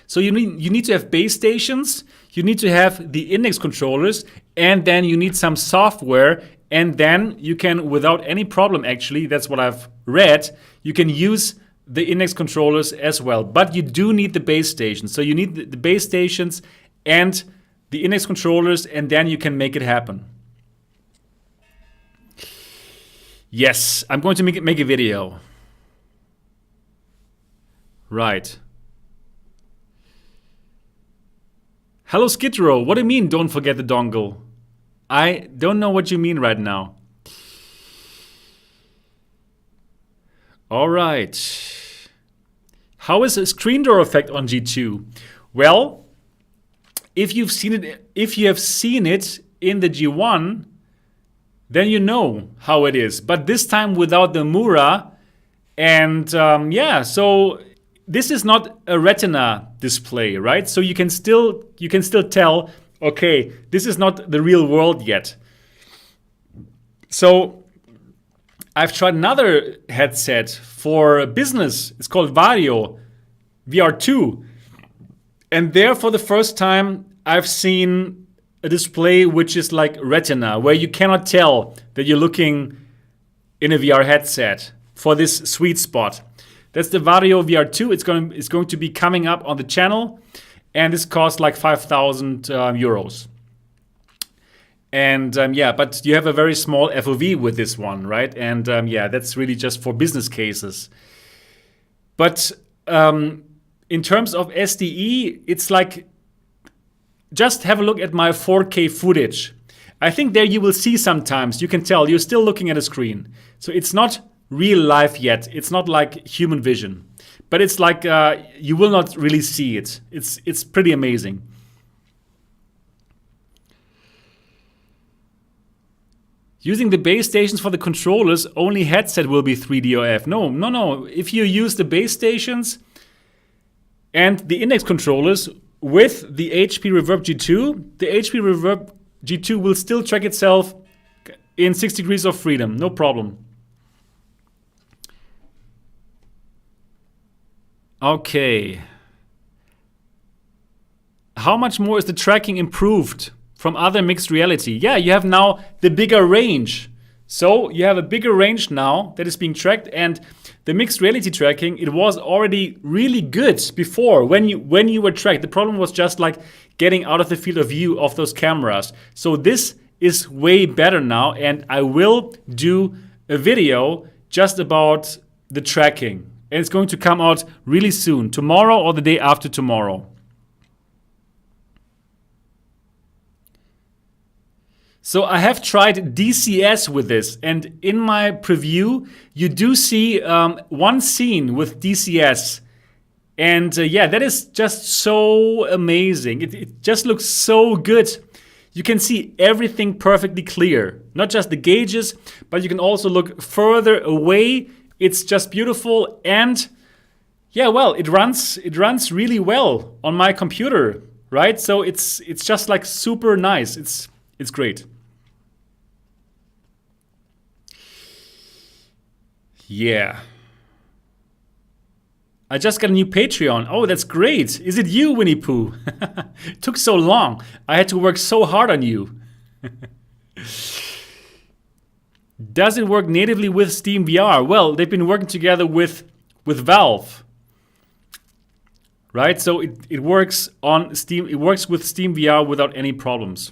So you need to have base stations, you need to have the index controllers, and then you need some software. And then you can, without any problem actually, that's what I've read, you can use the index controllers as well. But you do need the base stations. So you need the base stations and the index controllers, and then you can make it happen. Yes, I'm going to make a video. Right. Hello Skid Row, what do you mean don't forget the dongle? I don't know what you mean right now. All right. How is a screen door effect on G2? Well, if you have seen it in the G1, then you know how it is. But this time without the Mura, and yeah, so this is not a Retina display, right? So you can still tell, okay, this is not the real world yet. So I've tried another headset for business. It's called Vario VR2. And there for the first time, I've seen a display which is like Retina, where you cannot tell that you're looking in a VR headset for this sweet spot. That's the Vario VR2. It's going to be coming up on the channel. And this costs like 5,000 euros. And yeah, but you have a very small FOV with this one, right? And yeah, that's really just for business cases. But in terms of SDE, it's like, just have a look at my 4K footage. I think there you will see sometimes, you can tell you're still looking at a screen. So it's not real life yet. It's not like human vision. But it's like you will not really see it. It's pretty amazing. Using the base stations for the controllers, only headset will be 3D OF. No. If you use the base stations and the index controllers with the HP Reverb G2, the HP Reverb G2 will still track itself in 6 degrees of freedom, no problem. Okay. How much more is the tracking improved from other mixed reality? Yeah, you have now the bigger range. So you have a bigger range now that is being tracked, and the mixed reality tracking, it was already really good before when you were tracked. The problem was just like getting out of the field of view of those cameras. So this is way better now, and I will do a video just about the tracking. And it's going to come out really soon, tomorrow or the day after tomorrow. So I have tried DCS with this, and in my preview, you do see one scene with DCS. And yeah, that is just so amazing. It just looks so good. You can see everything perfectly clear. Not just the gauges, but you can also look further away. It's just beautiful, and yeah, well, it runs really well on my computer, right? So it's just like super nice. It's great. Yeah. I just got a new Patreon. Oh, that's great. Is it you, Winnie Pooh? It took so long. I had to work so hard on you. Does it work natively with Steam VR? Well, they've been working together with Valve. Right? So it works on Steam. It works with Steam VR without any problems.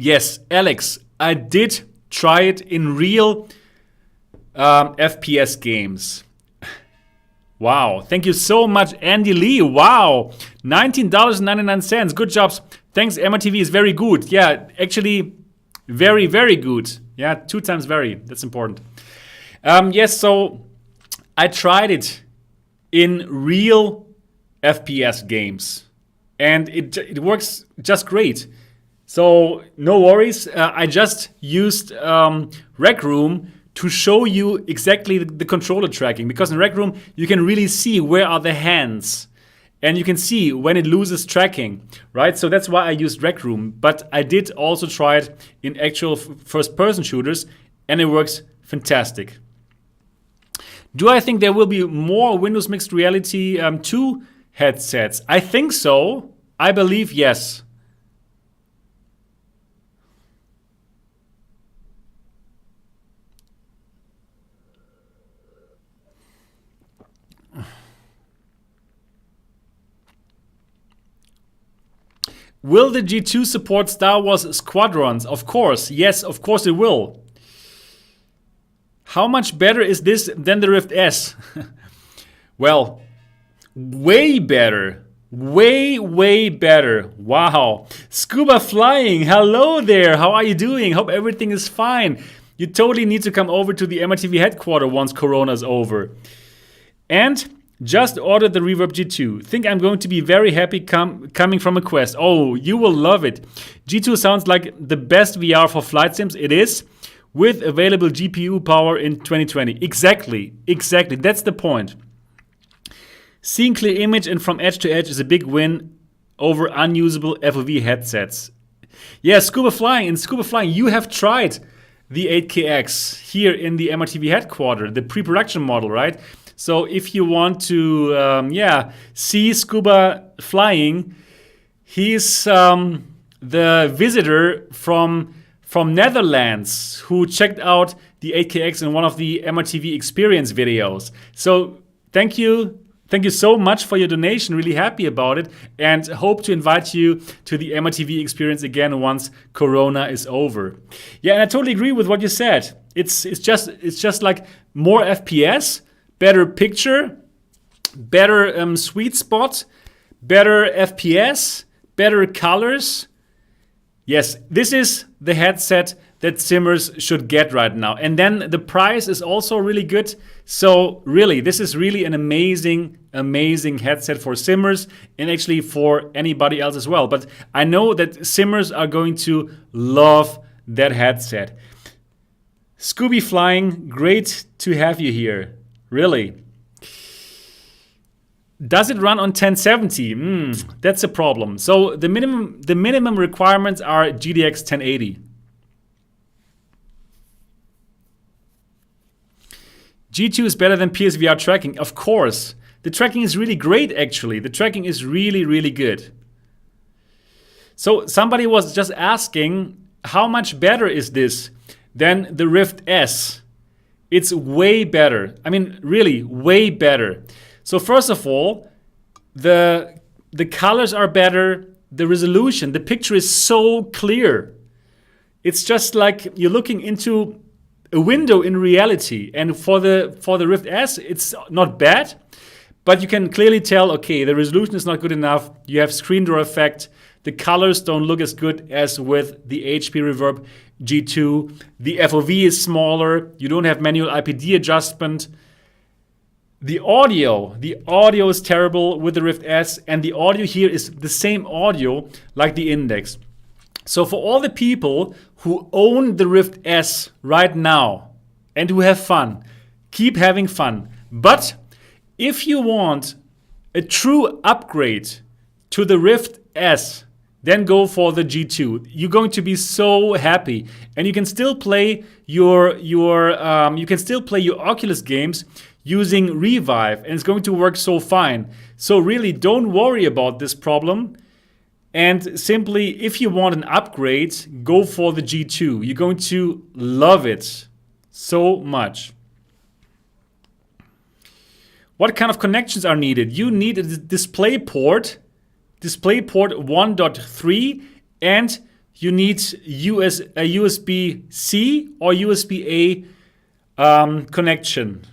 Yes, Alex, I did try it in real FPS games. Wow, thank you so much, Andy Lee. Wow, $19.99. Good jobs. Thanks, MRTV is very good. Yeah, actually, very, very good. Yeah, 2 times very. That's important. Yes, so I tried it in real FPS games, and it works just great. So no worries. I just used Rec Room to show you exactly the controller tracking, because in Rec Room you can really see where are the hands, and you can see when it loses tracking, right? So that's why I used Rec Room. But I did also try it in actual first-person shooters, and it works fantastic. Do I think there will be more Windows Mixed Reality 2 headsets? I think so. I believe yes. Will the G2 support Star Wars Squadrons? Of course. Yes, of course it will. How much better is this than the Rift S? Well, way better. Way, way better. Wow. Scuba Flying, hello there. How are you doing? Hope everything is fine. You totally need to come over to the MRTV headquarters once Corona's over. And just ordered the Reverb G2. Think I'm going to be very happy coming from a Quest. Oh, you will love it. G2 sounds like the best VR for flight sims. It is, with available GPU power in 2020. Exactly. That's the point. Seeing clear image and from edge to edge is a big win over unusable FOV headsets. Yeah, Scuba Flying. In Scuba Flying, you have tried the 8KX here in the MRTV headquarters, the pre-production model, right? So if you want to, see Scuba Flying, he's the visitor from from Netherlands who checked out the 8KX in one of the MRTV experience videos. So thank you. Thank you so much for your donation. Really happy about it, and hope to invite you to the MRTV experience again once Corona is over. Yeah, and I totally agree with what you said. It's just like more FPS, better picture, better sweet spot, better FPS, better colors. Yes, this is the headset that simmers should get right now. And then the price is also really good. So really, this is really an amazing headset for simmers and actually for anybody else as well. But I know that simmers are going to love that headset. Scooby Flying, great to have you here. Really. Does it run on 1070? That's a problem. So the minimum requirements are GTX 1080. G2 is better than PSVR tracking, of course. The tracking is really great, actually. The tracking is really, really good. So somebody was just asking, how much better is this than the Rift S? It's way better. I mean, really, way better. So first of all, the colors are better. The resolution, the picture is so clear. It's just like you're looking into a window in reality. And for the Rift S, it's not bad, but you can clearly tell, okay, the resolution is not good enough. You have screen door effect. The colors don't look as good as with the HP Reverb G2. The FOV is smaller. You don't have manual IPD adjustment. The audio is terrible with the Rift S, and the audio here is the same audio like the Index. So for all the people who own the Rift S right now and who have fun, keep having fun. But if you want a true upgrade to the Rift S, then go for the G2. You're going to be so happy, and you can still play your Oculus games using Revive, and it's going to work so fine. So really, don't worry about this problem. And simply, if you want an upgrade, go for the G2. You're going to love it so much. What kind of connections are needed? You need a DisplayPort 1.3, and you need a USB-C or USB-A connection.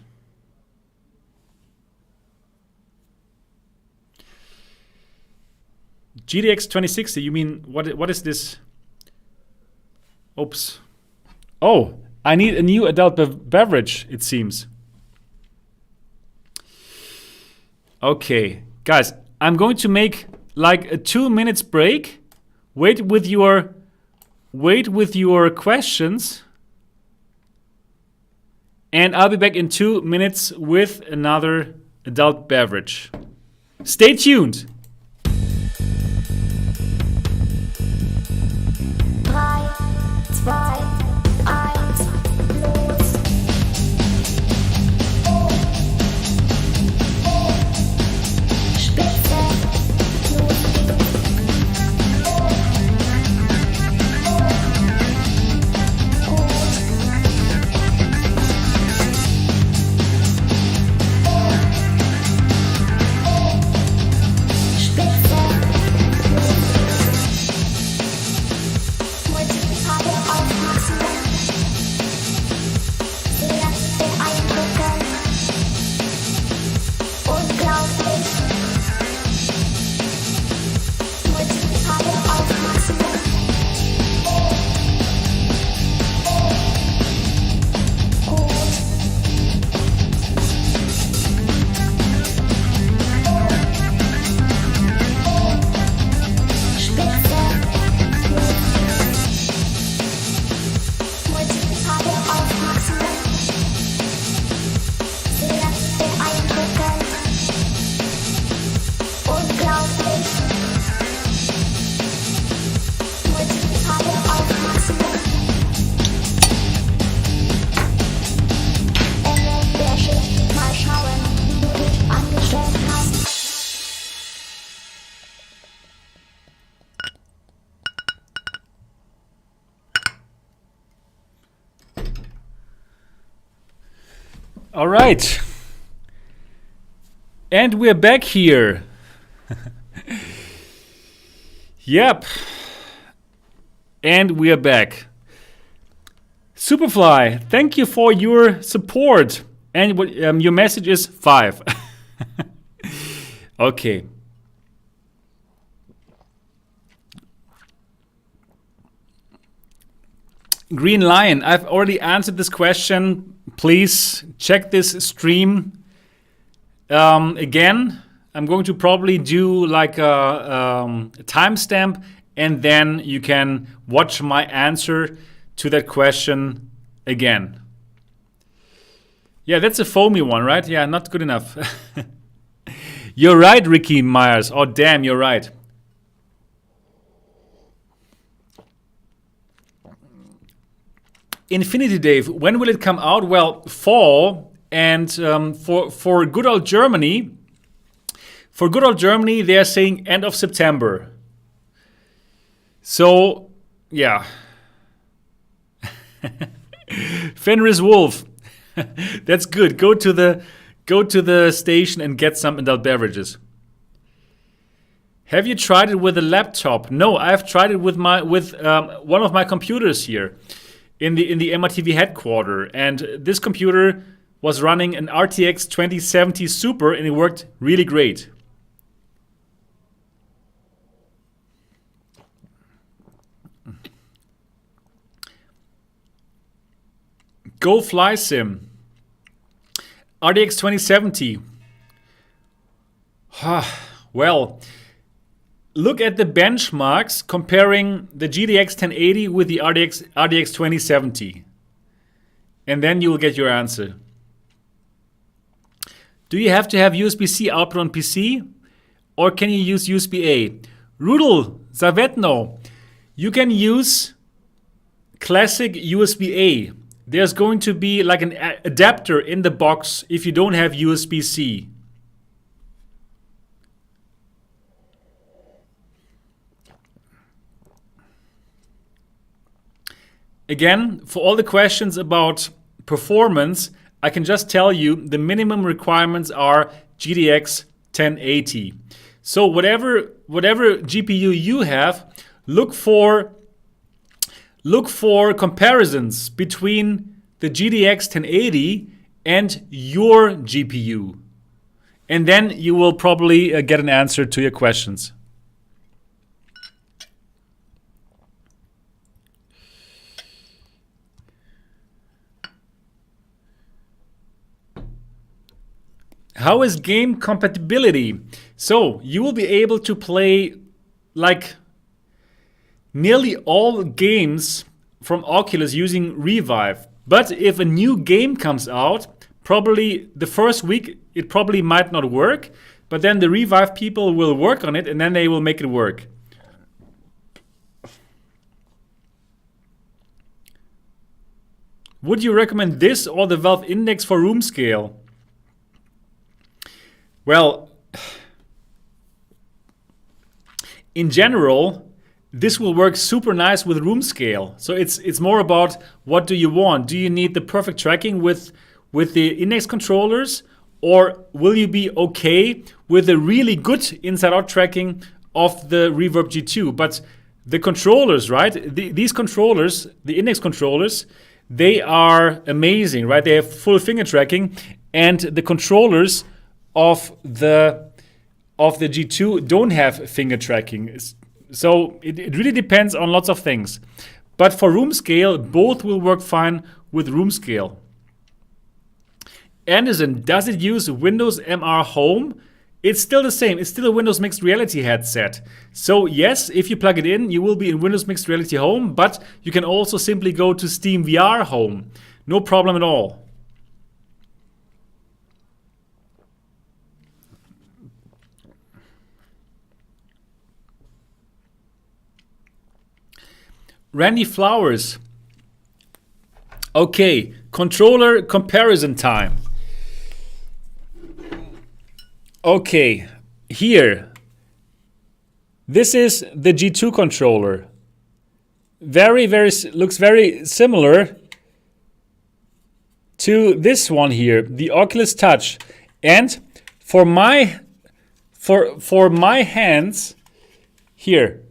GTX 2060, you mean, what is this? Oops. Oh, I need a new adult beverage, it seems. Okay, guys, I'm going to make like a 2 minutes break. Wait with your questions. And I'll be back in 2 minutes with another adult beverage. Stay tuned. 3, 2, 1, los. Spitze, los geht's. All right. And we're back here. Yep. And we are back. Superfly, thank you for your support. And your message is 5. Okay. Green Lion, I've already answered this question. Please check this stream again. I'm going to probably do like a timestamp, and then you can watch my answer to that question again. Yeah, that's a foamy one, right? Yeah, not good enough. You're right, Ricky Myers. Oh, damn, you're right. Infinity Dave, when will it come out? Well, fall, and for good old Germany, they're saying end of September. So, yeah. Fenris Wolf, that's good. Go to the station and get some adult beverages. Have you tried it with a laptop? No, I've tried it with one of my computers here in the MRTV headquarters, and this computer was running an RTX 2070 Super, and it worked really great. Go Fly Sim. RTX 2070. Well, look at the benchmarks comparing the GTX 1080 with the RTX 2070. And then you will get your answer. Do you have to have USB-C output on PC? Or can you use USB-A? Rudel, Zavetno, you can use classic USB-A. There's going to be like an adapter in the box if you don't have USB-C. Again, for all the questions about performance, I can just tell you the minimum requirements are GTX 1080. So whatever GPU you have, look for comparisons between the GTX 1080 and your GPU. And then you will probably get an answer to your questions. How is game compatibility? So you will be able to play like nearly all games from Oculus using Revive. But if a new game comes out, probably the first week it probably might not work, but then the Revive people will work on it and then they will make it work. Would you recommend this or the Valve Index for room scale? Well, in general, this will work super nice with room scale. So it's more about what do you want? Do you need the perfect tracking with the index controllers, or will you be okay with the really good inside-out tracking of the Reverb G2? But the controllers, right? These controllers, the index controllers, they are amazing, right? They have full finger tracking, and the controllers of the G2 don't have finger tracking. So it really depends on lots of things. But for room scale, both will work fine with room scale. Anderson, does it use Windows MR Home? It's still the same. It's still a Windows Mixed Reality headset. So yes, if you plug it in, you will be in Windows Mixed Reality Home, but you can also simply go to Steam VR Home. No problem at all. Randy Flowers. Okay, controller comparison time. Okay, here. This is the G2 controller. Looks very similar to this one here, the Oculus Touch. And for my hands here,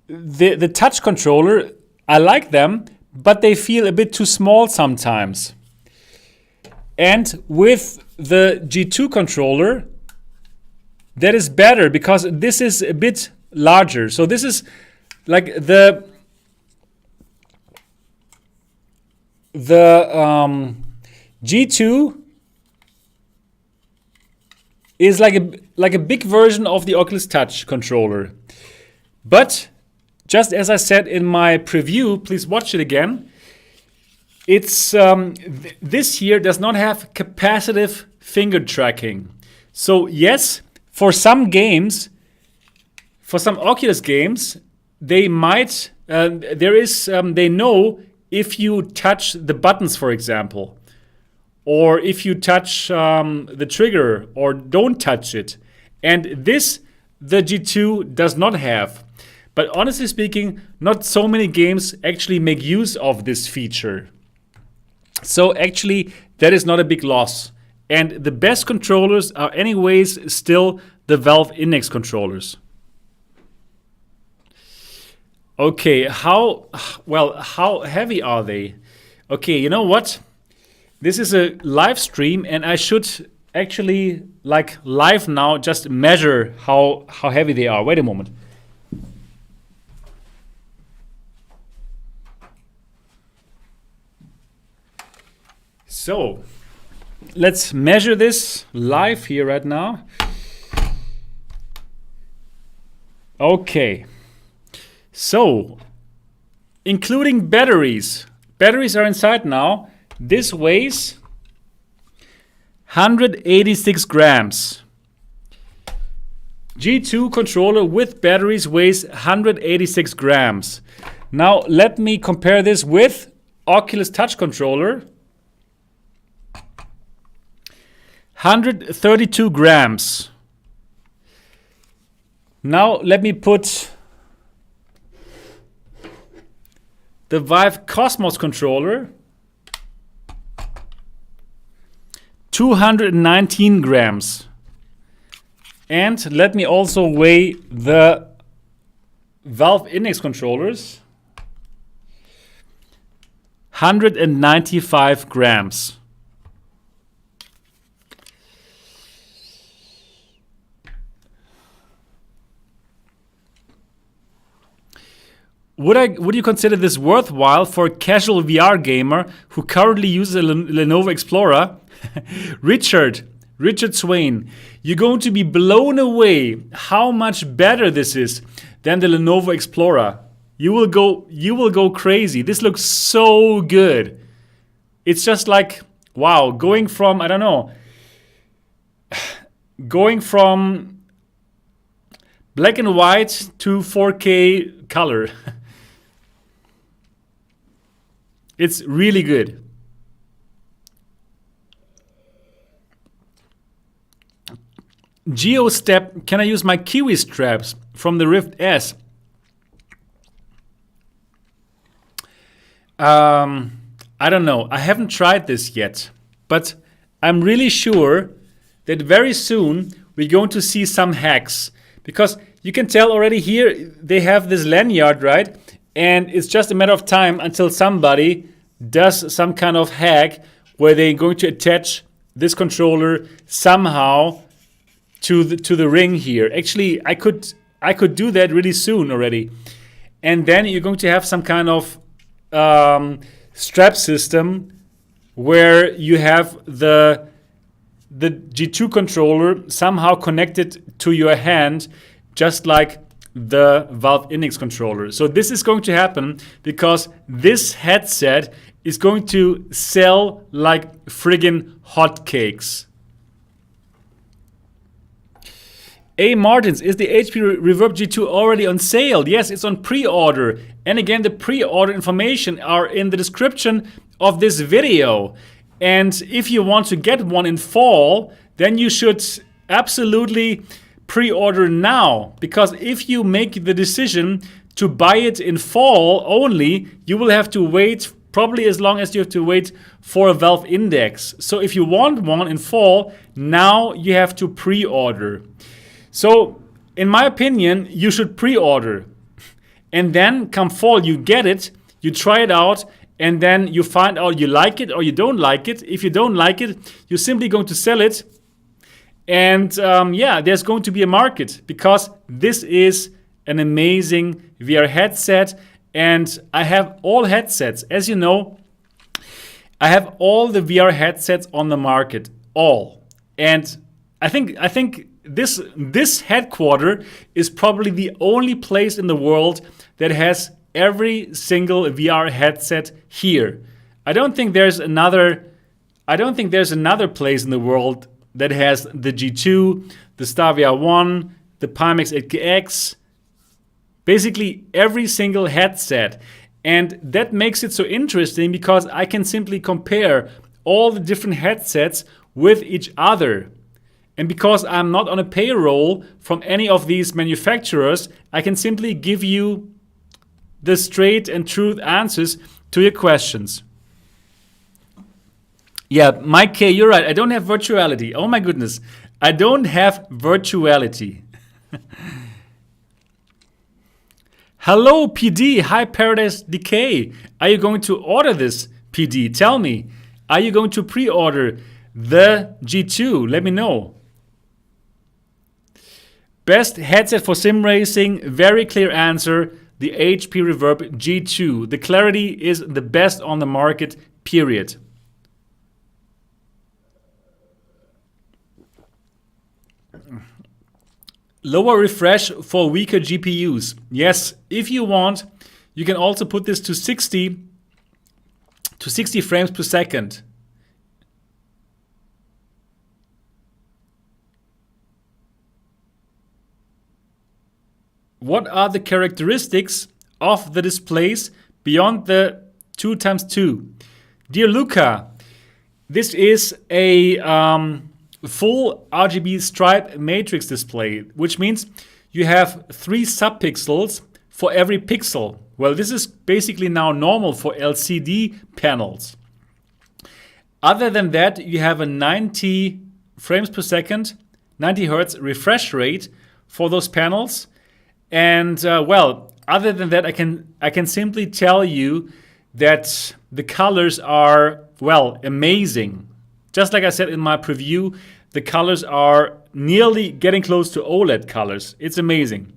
the touch controller, I like them, but they feel a bit too small sometimes. And with the G2 controller, that is better because this is a bit larger. So this is like the G2 is like a big version of the Oculus Touch controller. But just as I said in my preview, please watch it again. It's this here does not have capacitive finger tracking. So yes, for some games, for some Oculus games, they might they know if you touch the buttons, for example, or if you touch the trigger or don't touch it. And this the G2 does not have. But honestly speaking, not so many games actually make use of this feature. So actually, that is not a big loss. And the best controllers are anyways still the Valve Index controllers. Okay, how heavy are they? Okay, you know what? This is a live stream and I should actually, like live now, just measure how heavy they are. Wait a moment. So, let's measure this live here right now. Okay. So, including batteries. Batteries are inside now. This weighs 186 grams. G2 controller with batteries weighs 186 grams. Now, let me compare this with Oculus Touch controller. 132 grams. Now let me put the Vive Cosmos controller. 219 grams. And let me also weigh the Valve Index controllers. 195 grams. Would you consider this worthwhile for a casual VR gamer who currently uses a Lenovo Explorer? Richard Swain, you're going to be blown away how much better this is than the Lenovo Explorer. You will go crazy. This looks so good. It's just like, wow, going from black and white to 4K color. It's really good. GeoStep, can I use my Kiwi straps from the Rift S? I don't know. I haven't tried this yet. But I'm really sure that very soon we're going to see some hacks. Because you can tell already here they have this lanyard, right? And it's just a matter of time until somebody does some kind of hack where they're going to attach this controller somehow to the ring here. Actually, I could do that really soon already. And then you're going to have some kind of strap system where you have the G2 controller somehow connected to your hand, just like the Valve Index controller. So this is going to happen because this headset is going to sell like friggin' hotcakes. A. Martins, is the HP Reverb G2 already on sale? Yes, it's on pre-order. And again, the pre-order information are in the description of this video. And if you want to get one in fall, then you should absolutely pre-order now. Because if you make the decision to buy it in fall only, you will have to wait probably as long as you have to wait for a Valve Index. So if you want one in fall, now you have to pre-order. So in my opinion, you should pre-order. And then come fall, you get it, you try it out, and then you find out you like it or you don't like it. If you don't like it, you're simply going to sell it. And yeah, there's going to be a market because this is an amazing VR headset. And I have all headsets. As you know, I have all the VR headsets on the market, all. And I think this headquarter is probably the only place in the world that has every single VR headset here. I don't think there's another place in the world that has the G2, the Stavia 1, the Pimax 8KX, basically every single headset. And that makes it so interesting because I can simply compare all the different headsets with each other. And because I'm not on a payroll from any of these manufacturers, I can simply give you the straight and truth answers to your questions. Yeah, Mike K, you're right. I don't have virtuality. Oh my goodness. I don't have virtuality. Hello, PD. Hi, Paradise Decay. Are you going to order this, PD? Tell me. Are you going to pre-order the G2? Let me know. Best headset for sim racing. Very clear answer. The HP Reverb G2. The clarity is the best on the market, period. Lower refresh for weaker GPUs. Yes, if you want, you can also put this to 60 frames per second. What are the characteristics of the displays beyond the 2x2? Dear Luca, this is a full RGB stripe matrix display, which means you have 3 subpixels for every pixel. Well, this is basically now normal for LCD panels. Other than that, you have a 90 frames per second, 90 hertz refresh rate for those panels. And well, other than that, I can simply tell you that the colors are, well, amazing. Just like I said in my preview, the colors are nearly getting close to OLED colors. It's amazing.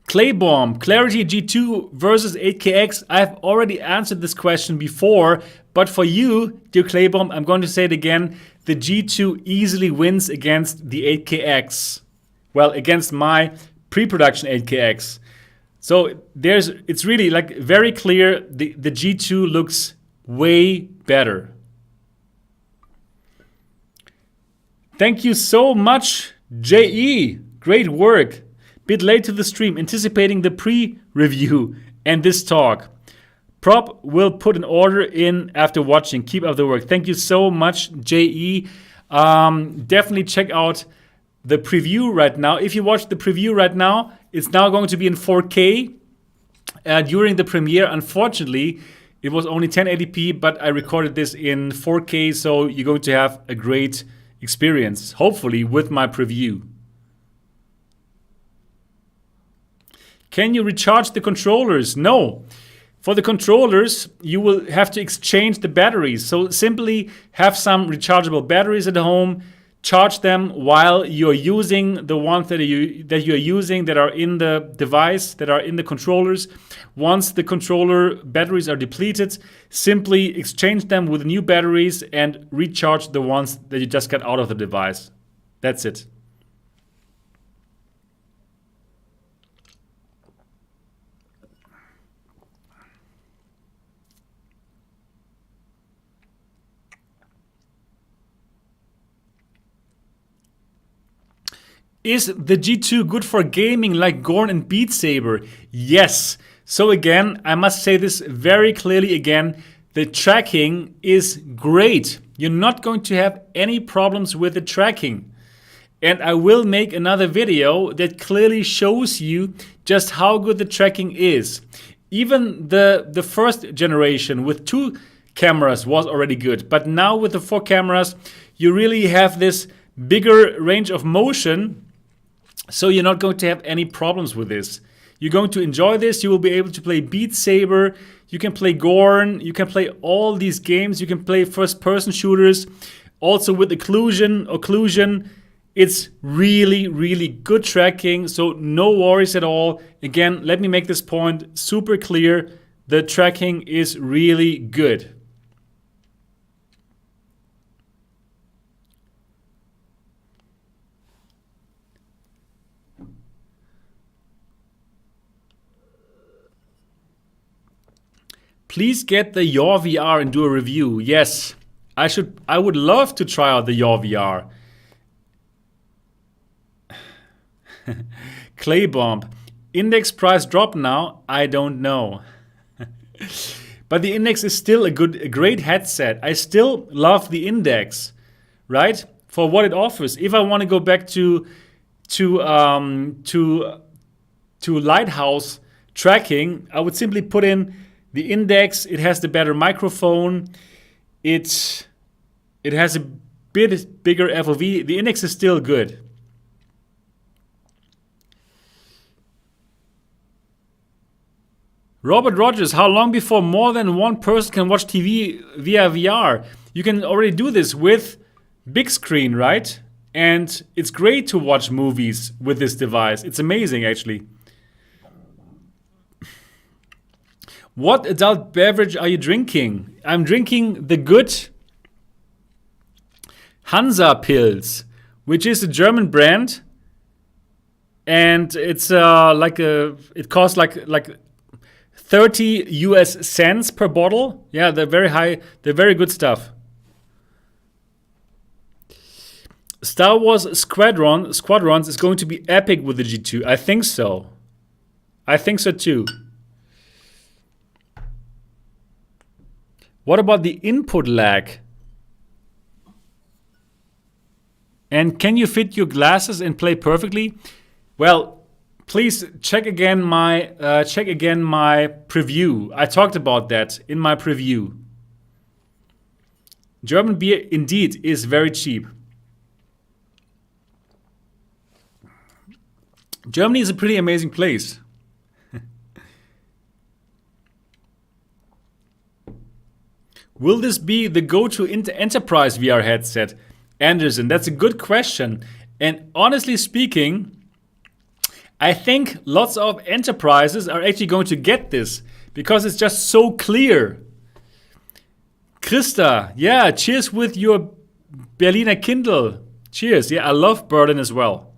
Claybomb, Clarity G2 versus 8KX. I've already answered this question before, but for you, dear Claybomb, I'm going to say it again. The G2 easily wins against the 8KX. Well, against my pre-production 8KX. So it's really like very clear. The G2 looks way better. Thank you so much, JE. Great work. Bit late to the stream, anticipating the pre-review and this talk. Prop will put an order in after watching. Keep up the work. Thank you so much, JE. Definitely check out the preview right now. If you watch the preview right now, it's now going to be in 4K. During the premiere, unfortunately, it was only 1080p, but I recorded this in 4K, so you're going to have a great experience, hopefully, with my preview. Can you recharge the controllers? No. For the controllers, you will have to exchange the batteries. So simply have some rechargeable batteries at home, charge them while you're using the ones that you're using that are in the device, that are in the controllers. Once the controller batteries are depleted, simply exchange them with new batteries and recharge the ones that you just got out of the device. That's it. Is the G2 good for gaming like Gorn and Beat Saber? Yes. So again, I must say this very clearly again, the tracking is great. You're not going to have any problems with the tracking. And I will make another video that clearly shows you just how good the tracking is. Even the first generation with 2 cameras was already good. But now with the 4 cameras, you really have this bigger range of motion. So you're not going to have any problems with this. You're going to enjoy this. You will be able to play Beat Saber. You can play Gorn. You can play all these games. You can play first-person shooters. Also with occlusion. It's really, really good tracking. So no worries at all. Again, let me make this point super clear. The tracking is really good. Please get the Your VR and do a review. Yes, I would love to try out the Your VR. Clay Bomb. Index price drop now? I don't know. But the Index is still a great headset. I still love the Index, right? For what it offers. If I want to go back to Lighthouse tracking, I would simply put in the Index. It has the better microphone. It has a bit bigger FOV. The Index is still good. Robert Rogers, how long before more than one person can watch TV via VR? You can already do this with big screen, right? And it's great to watch movies with this device. It's amazing, actually. What adult beverage are you drinking? I'm drinking the good Hansa Pils, which is a German brand. And it's it costs like 30 US cents per bottle. Yeah, they're very high. They're very good stuff. Star Wars Squadrons is going to be epic with the G2. I think so. I think so too. What about the input lag? And can you fit your glasses and play perfectly? Well, please check again my preview. I talked about that in my preview. German beer indeed is very cheap. Germany is a pretty amazing place. Will this be the go-to enterprise VR headset? Anderson, that's a good question. And honestly speaking, I think lots of enterprises are actually going to get this because it's just so clear. Krista, yeah, cheers with your Berliner Kindle. Cheers. Yeah, I love Berlin as well.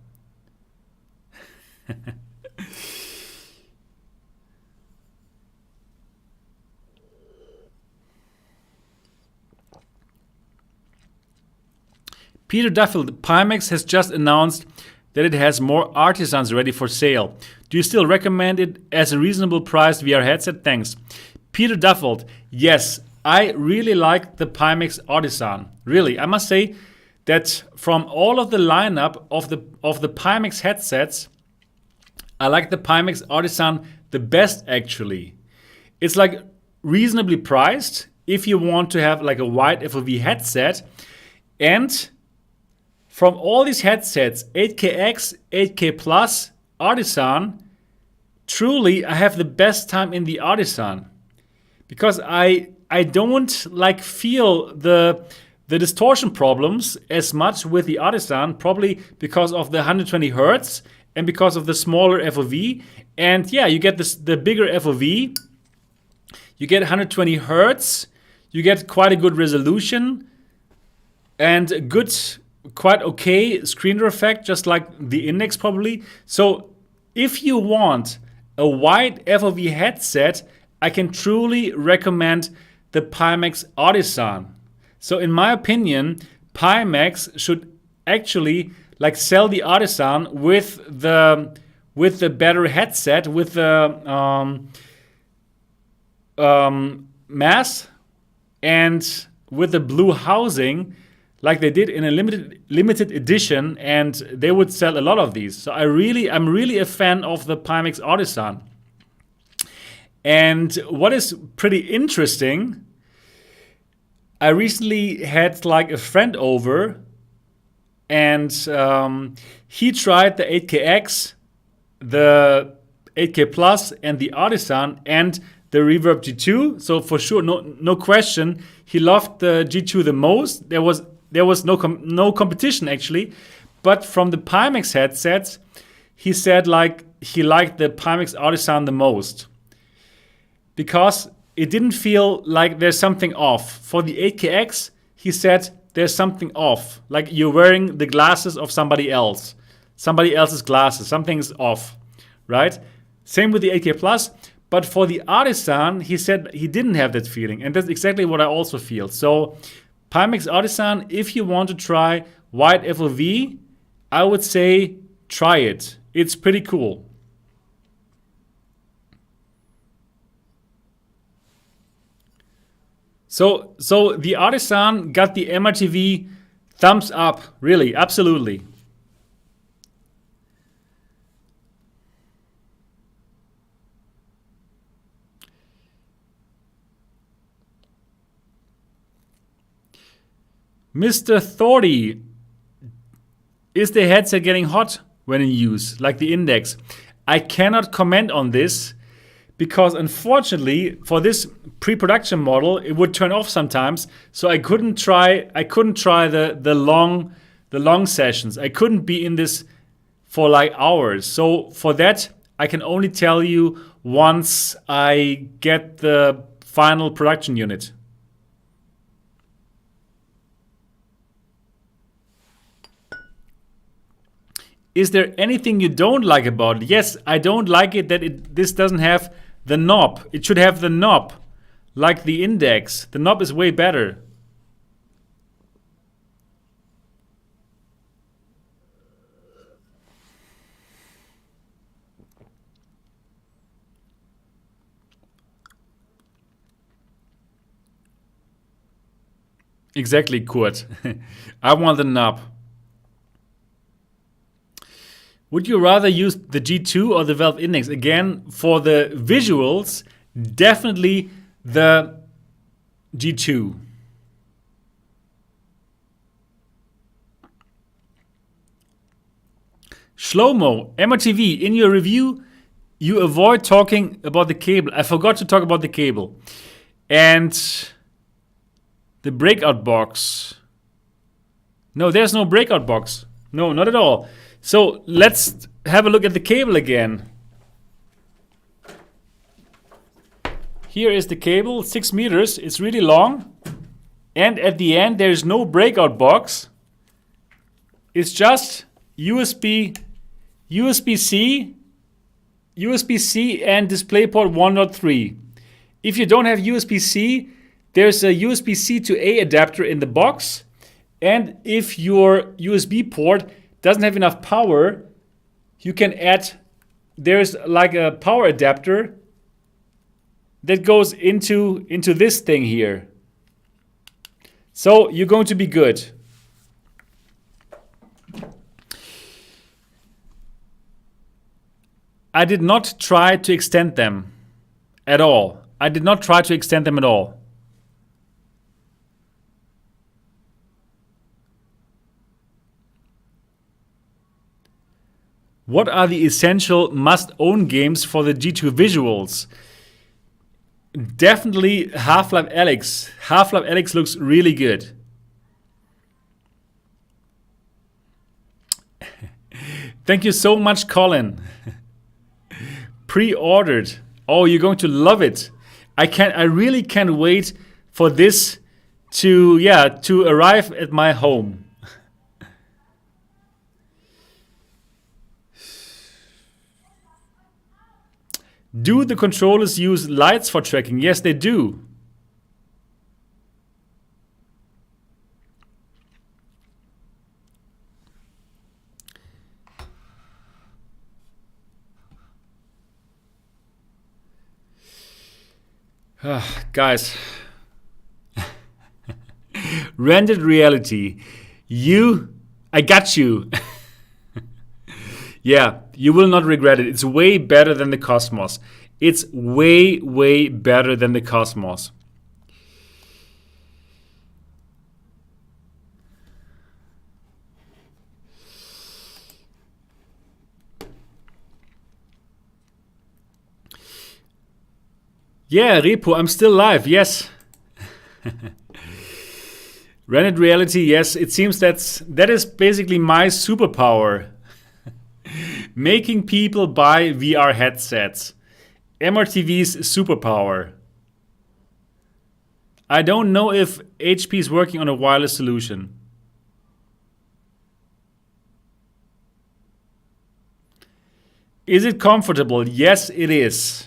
Peter Duffield, Pimax has just announced that it has more artisans ready for sale. Do you still recommend it as a reasonable priced VR headset? Thanks. Peter Duffield, yes, I really like the Pimax Artisan. Really, I must say that from all of the lineup of the Pimax headsets, I like the Pimax Artisan the best actually. It's like reasonably priced if you want to have like a wide FOV headset. And from all these headsets, 8KX, 8K Plus, Artisan, truly I have the best time in the Artisan. Because I don't like feel the distortion problems as much with the Artisan, probably because of the 120 Hertz and because of the smaller FOV. And yeah, you get the bigger FOV, you get 120 Hertz, you get quite a good resolution and good, quite okay screen effect, just like the Index probably. So if you want a wide FOV headset, I can truly recommend the Pimax Artisan. So in my opinion, Pimax should actually like sell the Artisan with the better headset, with the mass and with the blue housing. like they did in a limited edition, and they would sell a lot of these. So I'm really a fan of the Pimax Artisan. And what is pretty interesting, I recently had like a friend over, and he tried the 8KX, the 8K Plus, and the Artisan, and the Reverb G2. So for sure, no question, he loved the G2 the most. There was no competition actually, but from the Pimax headsets, he said like he liked the Pimax Artisan the most because it didn't feel like there's something off. For the 8KX, he said there's something off, like you're wearing the glasses of somebody else's glasses, something's off, right? Same with the 8K Plus, but for the Artisan, he said he didn't have that feeling, and that's exactly what I also feel. So Pimax Artisan, if you want to try wide FOV, I would say try it. It's pretty cool. So the Artisan got the MRTV thumbs up, really, absolutely. Mr. Thordy, is the headset getting hot when in use, like the Index? I cannot comment on this because unfortunately for this pre-production model, it would turn off sometimes. So I couldn't try the long sessions. I couldn't be in this for like hours. So for that, I can only tell you once I get the final production unit. Is there anything you don't like about it? Yes, I don't like it that this doesn't have the knob. It should have the knob, like the Index. The knob is way better. Exactly, Kurt. I want the knob. Would you rather use the G2 or the Valve Index? Again, for the visuals, definitely the G2. Shlomo, MRTV, in your review, you avoid talking about the cable. I forgot to talk about the cable. And the breakout box. No, there's no breakout box. No, not at all. So let's have a look at the cable again. Here is the cable, 6 meters. It's really long. And at the end, there's no breakout box. It's just USB-C, and DisplayPort 1.3. If you don't have USB-C, there's a USB-C to A adapter in the box. And if your USB port doesn't have enough power, you can add, there's like a power adapter that goes into this thing here. So you're going to be good. I did not try to extend them at all. What are the essential must-own games for the G2 visuals? Definitely Half-Life Alyx. Half-Life Alyx looks really good. Thank you so much, Colin. Pre-ordered. Oh, you're going to love it. I really can't wait for this to arrive at my home. Do the controllers use lights for tracking? Yes, they do. Guys, Rendered reality. I got you. Yeah, you will not regret it. It's way better than the Cosmos. It's way, way better than the Cosmos. Yeah, Repo, I'm still live, yes. Rendered reality, yes. It seems that is basically my superpower. Making people buy VR headsets. MRTV's superpower. I don't know if HP is working on a wireless solution. Is it comfortable? Yes, it is.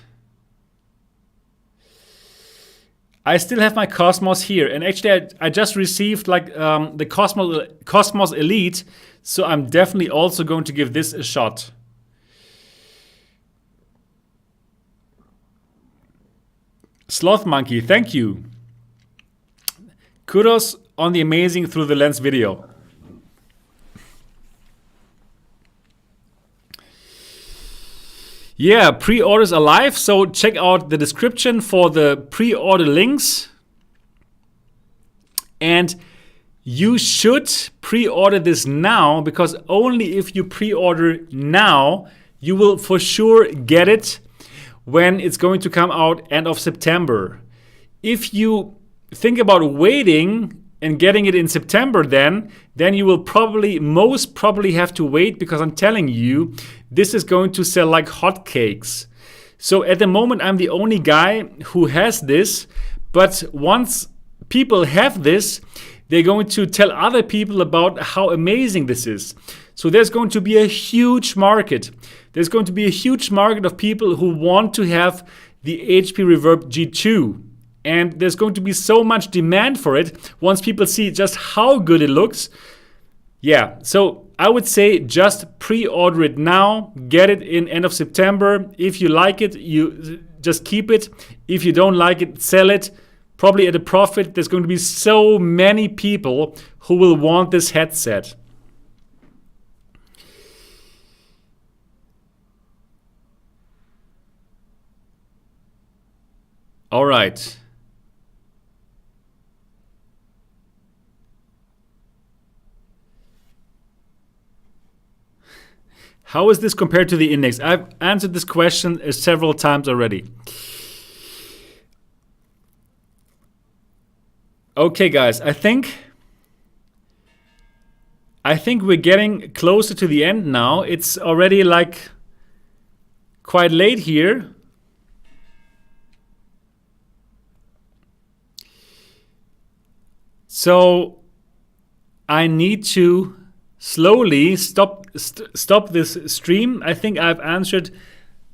I still have my Cosmos here, and actually I just received like the Cosmos Elite, so I'm definitely also going to give this a shot. Sloth Monkey, thank you. Kudos on the amazing Through the Lens video. Yeah, pre-orders are live, so check out the description for the pre-order links. And you should pre-order this now, because only if you pre-order now, you will for sure get it when it's going to come out end of September. If you think about waiting and getting it in September, then you will most probably have to wait, because I'm telling you, this is going to sell like hotcakes. So at the moment, I'm the only guy who has this, but once people have this, they're going to tell other people about how amazing this is. So there's going to be a huge market. There's going to be a huge market of people who want to have the HP Reverb G2. And there's going to be so much demand for it once people see just how good it looks. Yeah, so I would say just pre-order it now, get it in end of September. If you like it, you just keep it. If you don't like it, sell it, probably at a profit. There's going to be so many people who will want this headset. All right. How is this compared to the index? I've answered this question several times already. Okay, guys, I think we're getting closer to the end now. It's already like quite late here. So I need to slowly stop this stream. I think I've answered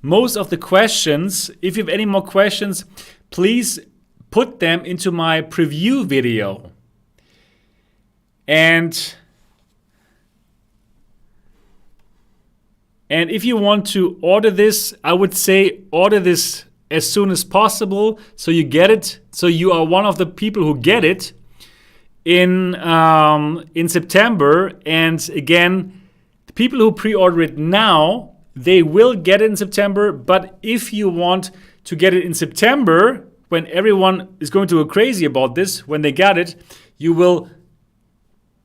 most of the questions. If you have any more questions, please put them into my preview video. And if you want to order this, I would say order this as soon as possible, so you get it, so you are one of the people who get it in September. And again, the people who pre-order it now, they will get it in September. But if you want to get it in September, when everyone is going to go crazy about this, when they got it, you will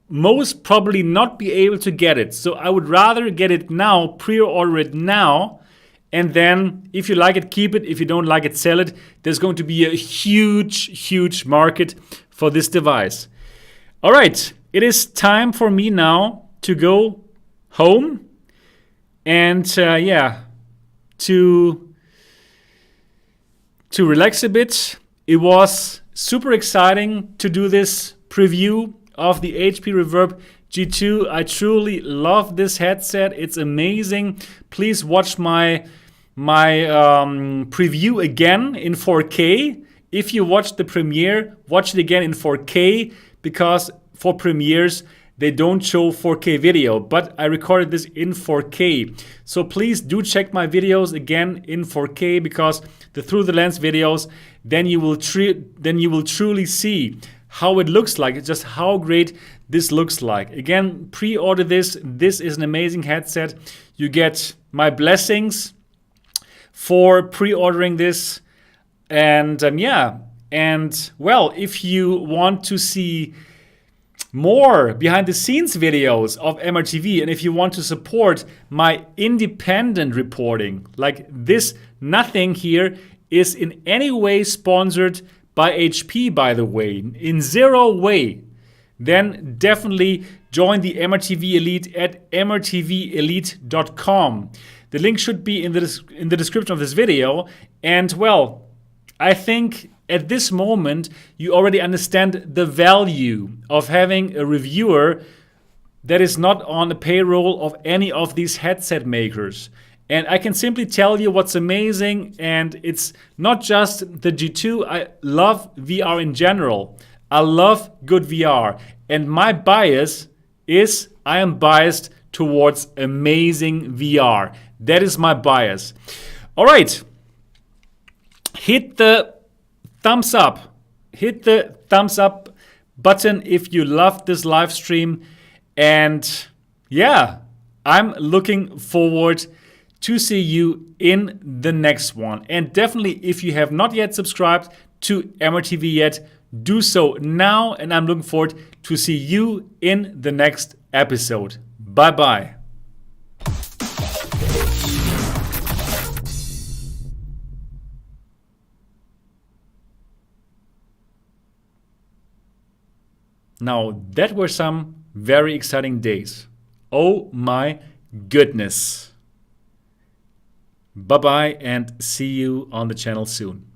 most probably not be able to get it. So I would rather get it now, pre-order it now, and then if you like it, keep it. If you don't like it, sell it. There's going to be a huge market for this device. All right, it is time for me now to go home and to relax a bit. It was super exciting to do this preview of the HP Reverb G2. I truly love this headset. It's amazing. Please watch my preview again in 4K. If you watched the premiere, watch it again in 4K, because for premieres, they don't show 4K video, but I recorded this in 4K. So please do check my videos again in 4K, because the Through the Lens videos, then you will truly see how it looks like, just how great this looks like. Again, pre-order this. This is an amazing headset. You get my blessings for pre-ordering this. And well, if you want to see more behind the scenes videos of MRTV, and if you want to support my independent reporting, like this, nothing here is in any way sponsored by HP, by the way, in zero way, then definitely join the MRTV Elite at mrtvelite.com. The link should be in the description of this video. And well, I think at this moment, you already understand the value of having a reviewer that is not on the payroll of any of these headset makers. And I can simply tell you what's amazing, and it's not just the G2. I love VR in general. I love good VR. And my bias is I am biased towards amazing VR. That is my bias. All right. Hit the thumbs up. Hit the thumbs up button if you loved this live stream. And yeah, I'm looking forward to see you in the next one. And definitely, if you have not yet subscribed to MRTV yet, do so now. And I'm looking forward to see you in the next episode. Bye-bye. Now, that were some very exciting days. Oh my goodness. Bye-bye and see you on the channel soon.